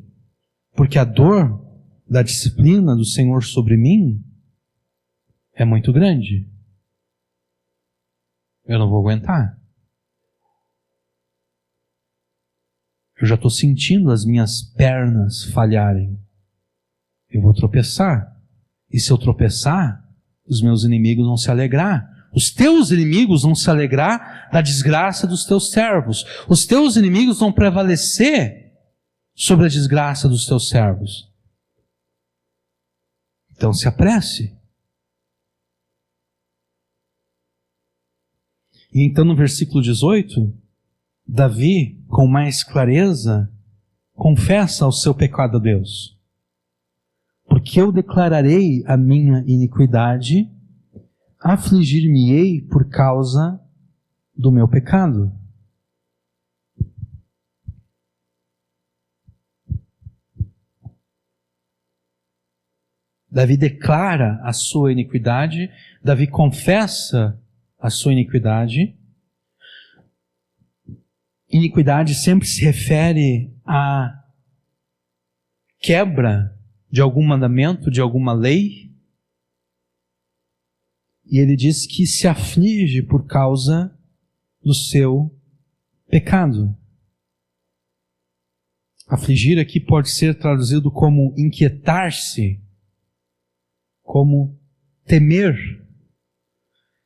porque a dor da disciplina do Senhor sobre mim é muito grande. Eu não vou aguentar. Eu já estou sentindo as minhas pernas falharem. Eu vou tropeçar. E se eu tropeçar, os meus inimigos vão se alegrar. Os teus inimigos vão se alegrar da desgraça dos teus servos. Os teus inimigos vão prevalecer sobre a desgraça dos teus servos. Então se apresse. E então no versículo 18, Davi, com mais clareza, confessa o seu pecado a Deus. Porque eu declararei a minha iniquidade, afligir-me-ei por causa do meu pecado. Davi declara a sua iniquidade, Davi confessa a sua iniquidade. Iniquidade sempre se refere à quebra de algum mandamento, de alguma lei. E ele diz que se aflige por causa do seu pecado. Afligir aqui pode ser traduzido como inquietar-se, como temer.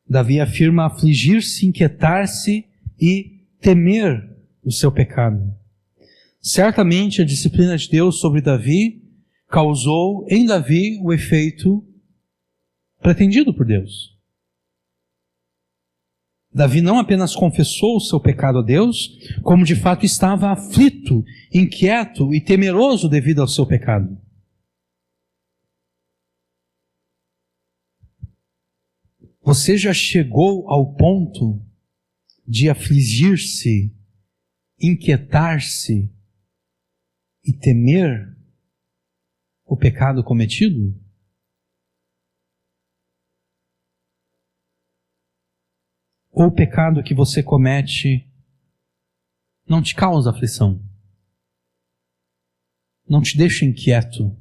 Davi afirma afligir-se, inquietar-se e temer o seu pecado. Certamente a disciplina de Deus sobre Davi causou em Davi o efeito pretendido por Deus. Davi não apenas confessou o seu pecado a Deus, como de fato estava aflito, inquieto e temeroso devido ao seu pecado. Você já chegou ao ponto de afligir-se, inquietar-se e temer o pecado cometido? Ou o pecado que você comete não te causa aflição? Não te deixa inquieto?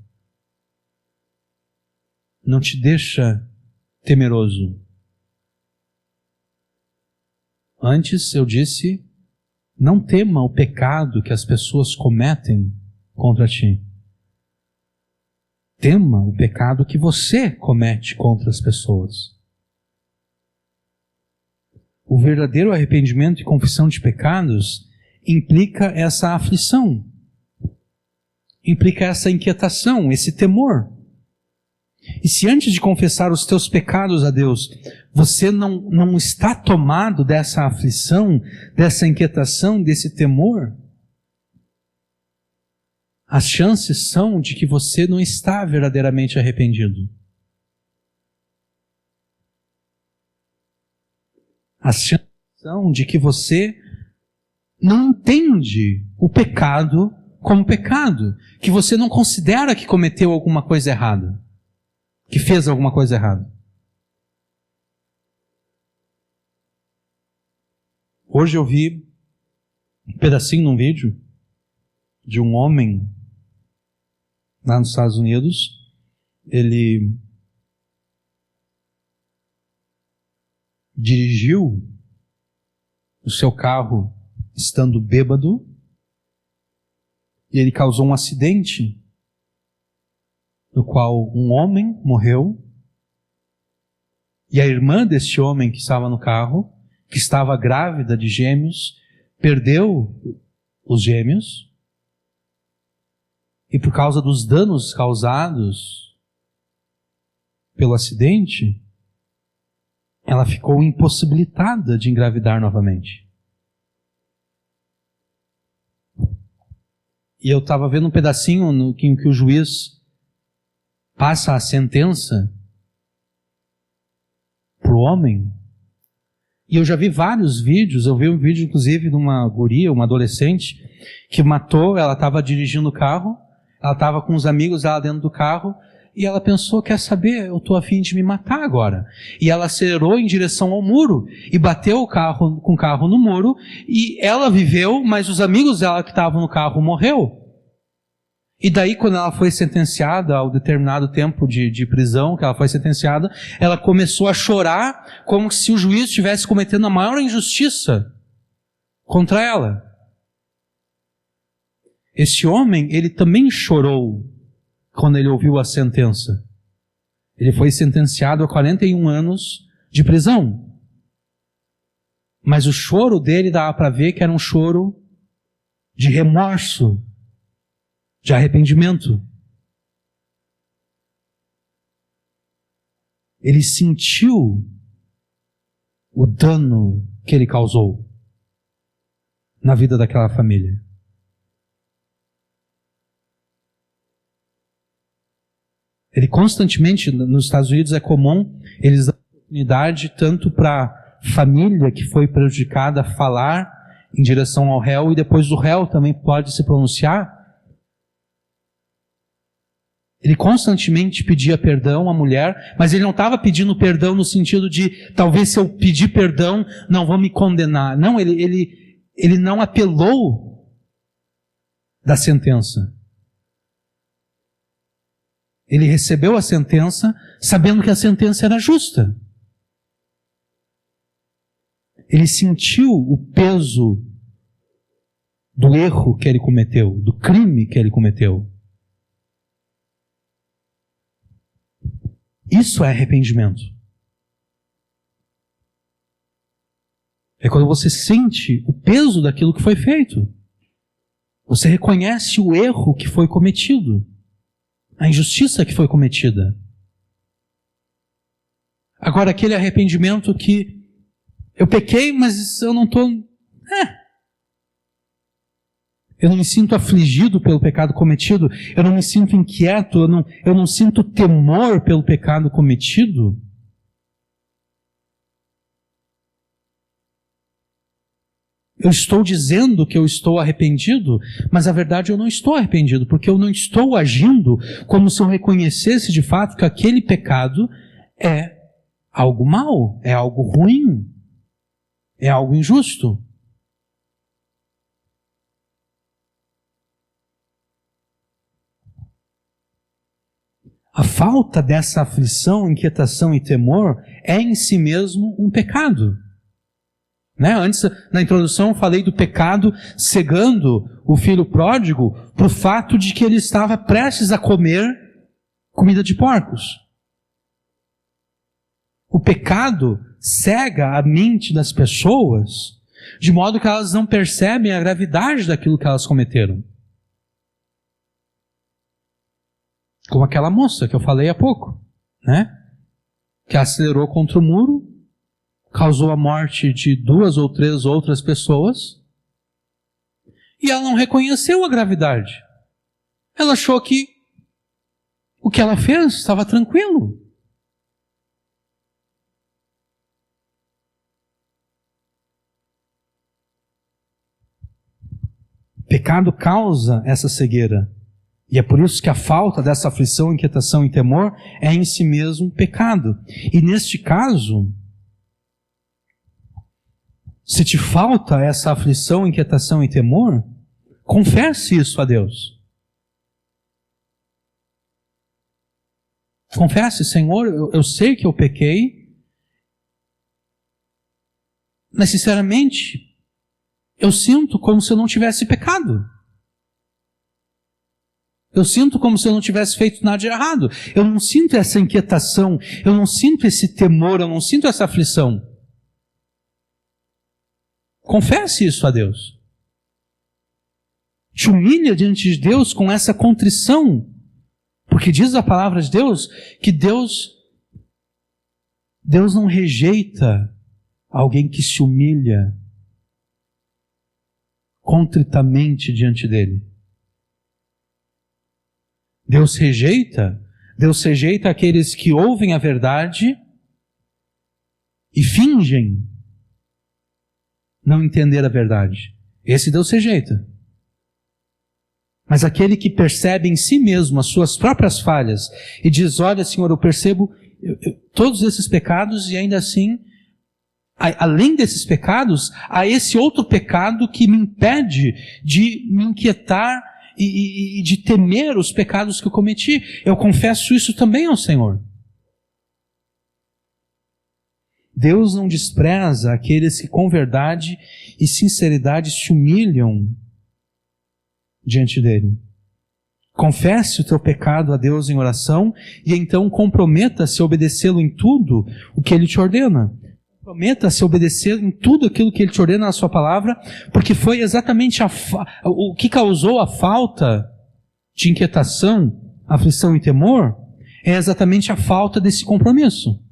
Não te deixa temeroso? Antes eu disse, não tema o pecado que as pessoas cometem contra ti. Tema o pecado que você comete contra as pessoas. O verdadeiro arrependimento e confissão de pecados implica essa aflição, implica essa inquietação, esse temor. E se antes de confessar os teus pecados a Deus, você não está tomado dessa aflição, dessa inquietação, desse temor, as chances são de que você não está verdadeiramente arrependido. As chances são de que você não entende o pecado como pecado, que você não considera que cometeu alguma coisa errada, que fez alguma coisa errada. Hoje eu vi um pedacinho num vídeo de um homem lá nos Estados Unidos. Ele dirigiu o seu carro estando bêbado e ele causou um acidente no qual um homem morreu e a irmã deste homem que estava no carro, que estava grávida de gêmeos, perdeu os gêmeos e por causa dos danos causados pelo acidente, ela ficou impossibilitada de engravidar novamente. E eu estava vendo um pedacinho no que o juiz passa a sentença para o homem. E eu já vi vários vídeos. Eu vi um vídeo, inclusive, de uma guria, uma adolescente, que matou. Ela estava dirigindo o carro, ela estava com os amigos lá dentro do carro, e ela pensou, quer saber, eu estou a fim de me matar agora. E ela acelerou em direção ao muro, e bateu com o carro no muro, e ela viveu, mas os amigos dela que estavam no carro morreu. E daí, quando ela foi sentenciada ao determinado tempo de prisão, que ela foi sentenciada, ela começou a chorar como se o juiz estivesse cometendo a maior injustiça contra ela. Esse homem, ele também chorou quando ele ouviu a sentença. Ele foi sentenciado a 41 anos de prisão. Mas o choro dele dava para ver que era um choro de remorso, de arrependimento. Ele sentiu o dano que ele causou. na vida daquela família. Ele constantemente, nos Estados Unidos é comum, eles dão oportunidade tanto para a família que foi prejudicada falar em direção ao réu, e depois o réu também pode se pronunciar. Ele constantemente pedia perdão à mulher, mas ele não estava pedindo perdão no sentido de, talvez se eu pedir perdão, não vão me condenar. Não, ele não apelou da sentença. Ele recebeu a sentença sabendo que a sentença era justa. Ele sentiu o peso do erro que ele cometeu, do crime que ele cometeu. Isso é arrependimento. É quando você sente o peso daquilo que foi feito. Você reconhece o erro que foi cometido, a injustiça que foi cometida. Agora, aquele arrependimento que eu pequei, mas eu não estou... Eu não me sinto afligido pelo pecado cometido, eu não me sinto inquieto, eu não sinto temor pelo pecado cometido. Eu estou dizendo que eu estou arrependido, mas a verdade eu não estou arrependido, porque eu não estou agindo como se eu reconhecesse de fato que aquele pecado é algo mau, é algo ruim, é algo injusto. A falta dessa aflição, inquietação e temor é em si mesmo um pecado. Né? Antes, na introdução, eu falei do pecado cegando o filho pródigo para o fato de que ele estava prestes a comer comida de porcos. O pecado cega a mente das pessoas de modo que elas não percebem a gravidade daquilo que elas cometeram. Como aquela moça que eu falei há pouco, né? Que acelerou contra o muro, causou a morte de 2 ou 3 outras pessoas, e ela não reconheceu a gravidade. Ela achou que o que ela fez estava tranquilo. O pecado causa essa cegueira. E é por isso que a falta dessa aflição, inquietação e temor é em si mesmo um pecado. E neste caso, se te falta essa aflição, inquietação e temor, confesse isso a Deus. Confesse, Senhor, eu sei que eu pequei, mas sinceramente, eu sinto como se eu não tivesse pecado. Eu sinto como se eu não tivesse feito nada de errado. Eu não sinto essa inquietação, eu não sinto esse temor, eu não sinto essa aflição. Confesse isso a Deus. Te humilha diante de Deus com essa contrição. Porque diz a palavra de Deus que Deus não rejeita alguém que se humilha contritamente diante dele. Deus rejeita aqueles que ouvem a verdade e fingem não entender a verdade. Esse Deus rejeita. Mas aquele que percebe em si mesmo as suas próprias falhas e diz, olha, Senhor, eu percebo todos esses pecados e ainda assim, além desses pecados, há esse outro pecado que me impede de me inquietar e de temer os pecados que eu cometi. Eu confesso isso também ao Senhor. Deus não despreza aqueles que com verdade e sinceridade se humilham diante dele. Confesse o teu pecado a Deus em oração e então comprometa-se a obedecê-lo em tudo o que ele te ordena. Comprometa-se a obedecer em tudo aquilo que ele te ordena na sua palavra, porque foi exatamente o que causou a falta de inquietação, aflição e temor, é exatamente a falta desse compromisso.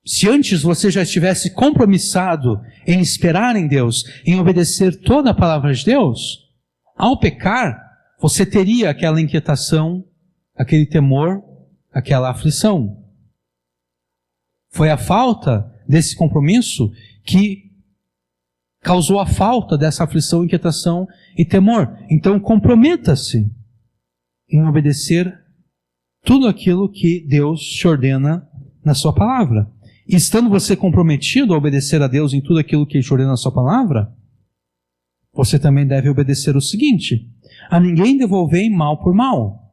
Se antes você já estivesse compromissado em esperar em Deus, em obedecer toda a palavra de Deus, ao pecar, você teria aquela inquietação, aquele temor, aquela aflição. Foi a falta desse compromisso que causou a falta dessa aflição, inquietação e temor. Então comprometa-se em obedecer tudo aquilo que Deus te ordena na sua palavra. E estando você comprometido a obedecer a Deus em tudo aquilo que Ele te ordena na sua palavra, você também deve obedecer o seguinte: a ninguém devolvei mal por mal.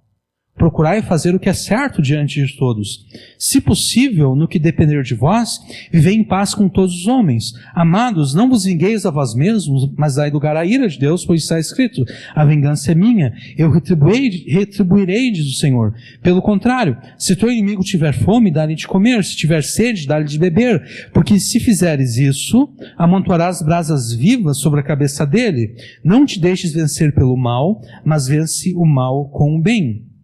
Procurai fazer o que é certo diante de todos. Se possível, no que depender de vós, vivei em paz com todos os homens. Amados, não vos vingueis a vós mesmos, mas dai lugar à ira de Deus, pois está escrito: a vingança é minha, eu retribuirei, diz o Senhor. Pelo contrário, se teu inimigo tiver fome, dá-lhe de comer, se tiver sede, dá-lhe de beber, porque se fizeres isso, amontoarás brasas vivas sobre a cabeça dele. Não te deixes vencer pelo mal, mas vence o mal com o bem.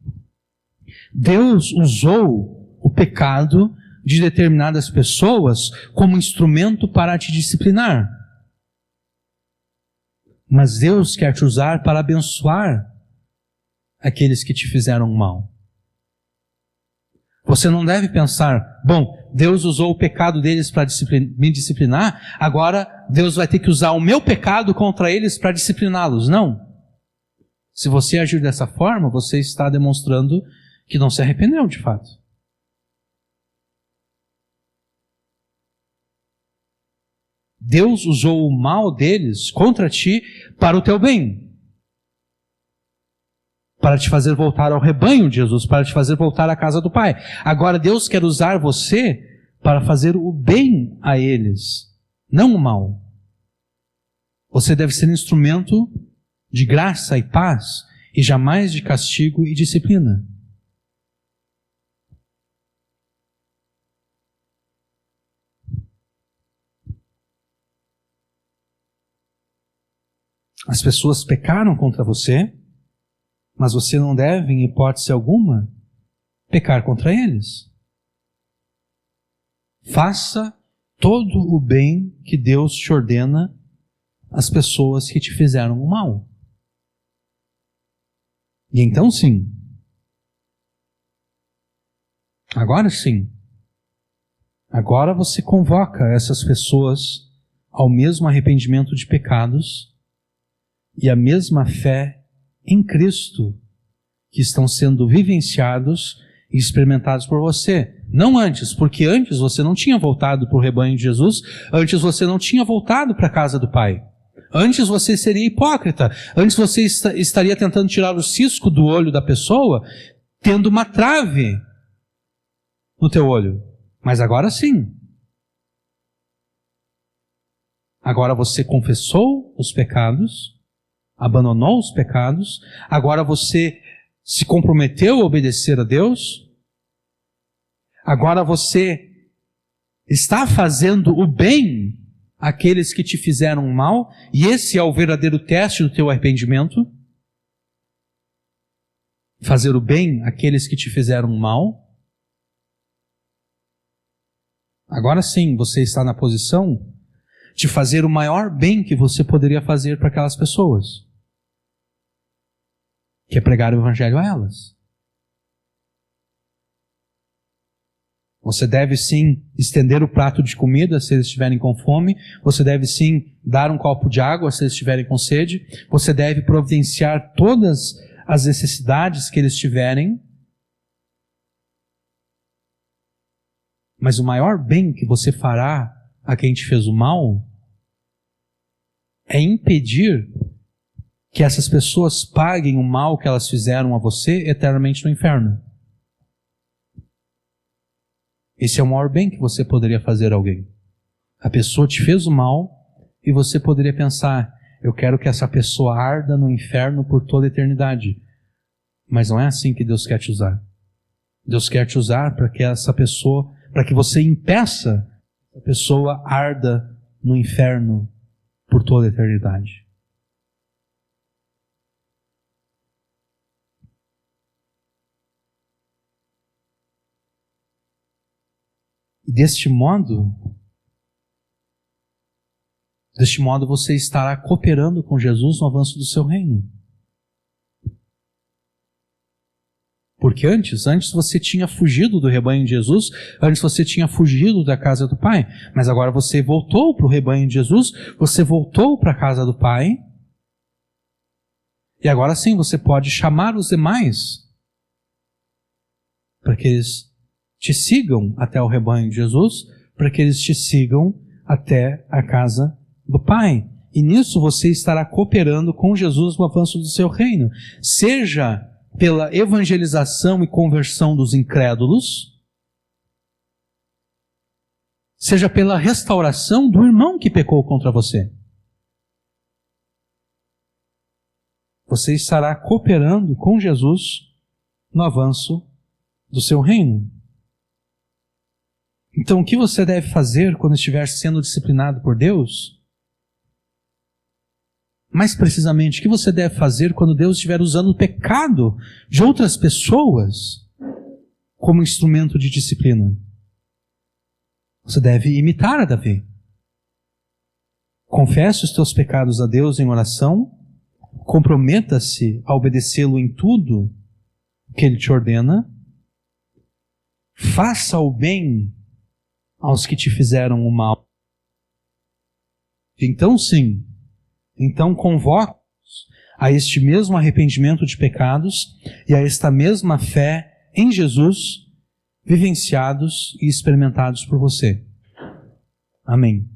Deus usou o pecado de determinadas pessoas como instrumento para te disciplinar. Mas Deus quer te usar para abençoar aqueles que te fizeram mal. Você não deve pensar, bom, Deus usou o pecado deles para me disciplinar, agora Deus vai ter que usar o meu pecado contra eles para discipliná-los. Não. Se você agir dessa forma, você está demonstrando que não se arrependeu de fato. Deus usou o mal deles contra ti para o teu bem. Para te fazer voltar ao rebanho de Jesus, para te fazer voltar à casa do Pai. Agora Deus quer usar você para fazer o bem a eles, não o mal. Você deve ser instrumento de graça e paz, e jamais de castigo e disciplina. As pessoas pecaram contra você, mas você não deve, em hipótese alguma, pecar contra eles. Faça todo o bem que Deus te ordena às pessoas que te fizeram o mal. E então sim, agora você convoca essas pessoas ao mesmo arrependimento de pecados e a mesma fé em Cristo que estão sendo vivenciados e experimentados por você. Não antes, porque antes você não tinha voltado para o rebanho de Jesus, antes você não tinha voltado para a casa do Pai. Antes você seria hipócrita, antes você estaria tentando tirar o cisco do olho da pessoa, tendo uma trave no teu olho. Mas agora sim. Agora você confessou os pecados, abandonou os pecados, agora você se comprometeu a obedecer a Deus, agora você está fazendo o bem àqueles que te fizeram mal, e esse é o verdadeiro teste do teu arrependimento. Fazer o bem àqueles que te fizeram mal. Agora sim, você está na posição de fazer o maior bem que você poderia fazer para aquelas pessoas, que é pregar o Evangelho a elas. Você deve sim estender o prato de comida se eles estiverem com fome. Você deve sim dar um copo de água se eles estiverem com sede. Você deve providenciar todas as necessidades que eles tiverem. Mas o maior bem que você fará a quem te fez o mal é impedir que essas pessoas paguem o mal que elas fizeram a você eternamente no inferno. Esse é o maior bem que você poderia fazer a alguém. A pessoa te fez o mal e você poderia pensar, eu quero que essa pessoa arda no inferno por toda a eternidade. Mas não é assim que Deus quer te usar. Deus quer te usar para que você impeça que a pessoa arda no inferno por toda a eternidade. E deste modo você estará cooperando com Jesus no avanço do seu reino. Porque antes você tinha fugido do rebanho de Jesus, antes você tinha fugido da casa do Pai, mas agora você voltou para o rebanho de Jesus, você voltou para a casa do Pai, e agora sim você pode chamar os demais para que eles te sigam até o rebanho de Jesus, para que eles te sigam até a casa do Pai. E nisso você estará cooperando com Jesus no avanço do seu reino, seja pela evangelização e conversão dos incrédulos, seja pela restauração do irmão que pecou contra você. Você estará cooperando com Jesus no avanço do seu reino. Então, o que você deve fazer quando estiver sendo disciplinado por Deus? Mais precisamente, o que você deve fazer quando Deus estiver usando o pecado de outras pessoas como instrumento de disciplina? Você deve imitar a Davi. Confesse os teus pecados a Deus em oração, comprometa-se a obedecê-lo em tudo que Ele te ordena, faça o bem aos que te fizeram o mal. Então sim, então convoca-os a este mesmo arrependimento de pecados e a esta mesma fé em Jesus, vivenciados e experimentados por você. Amém.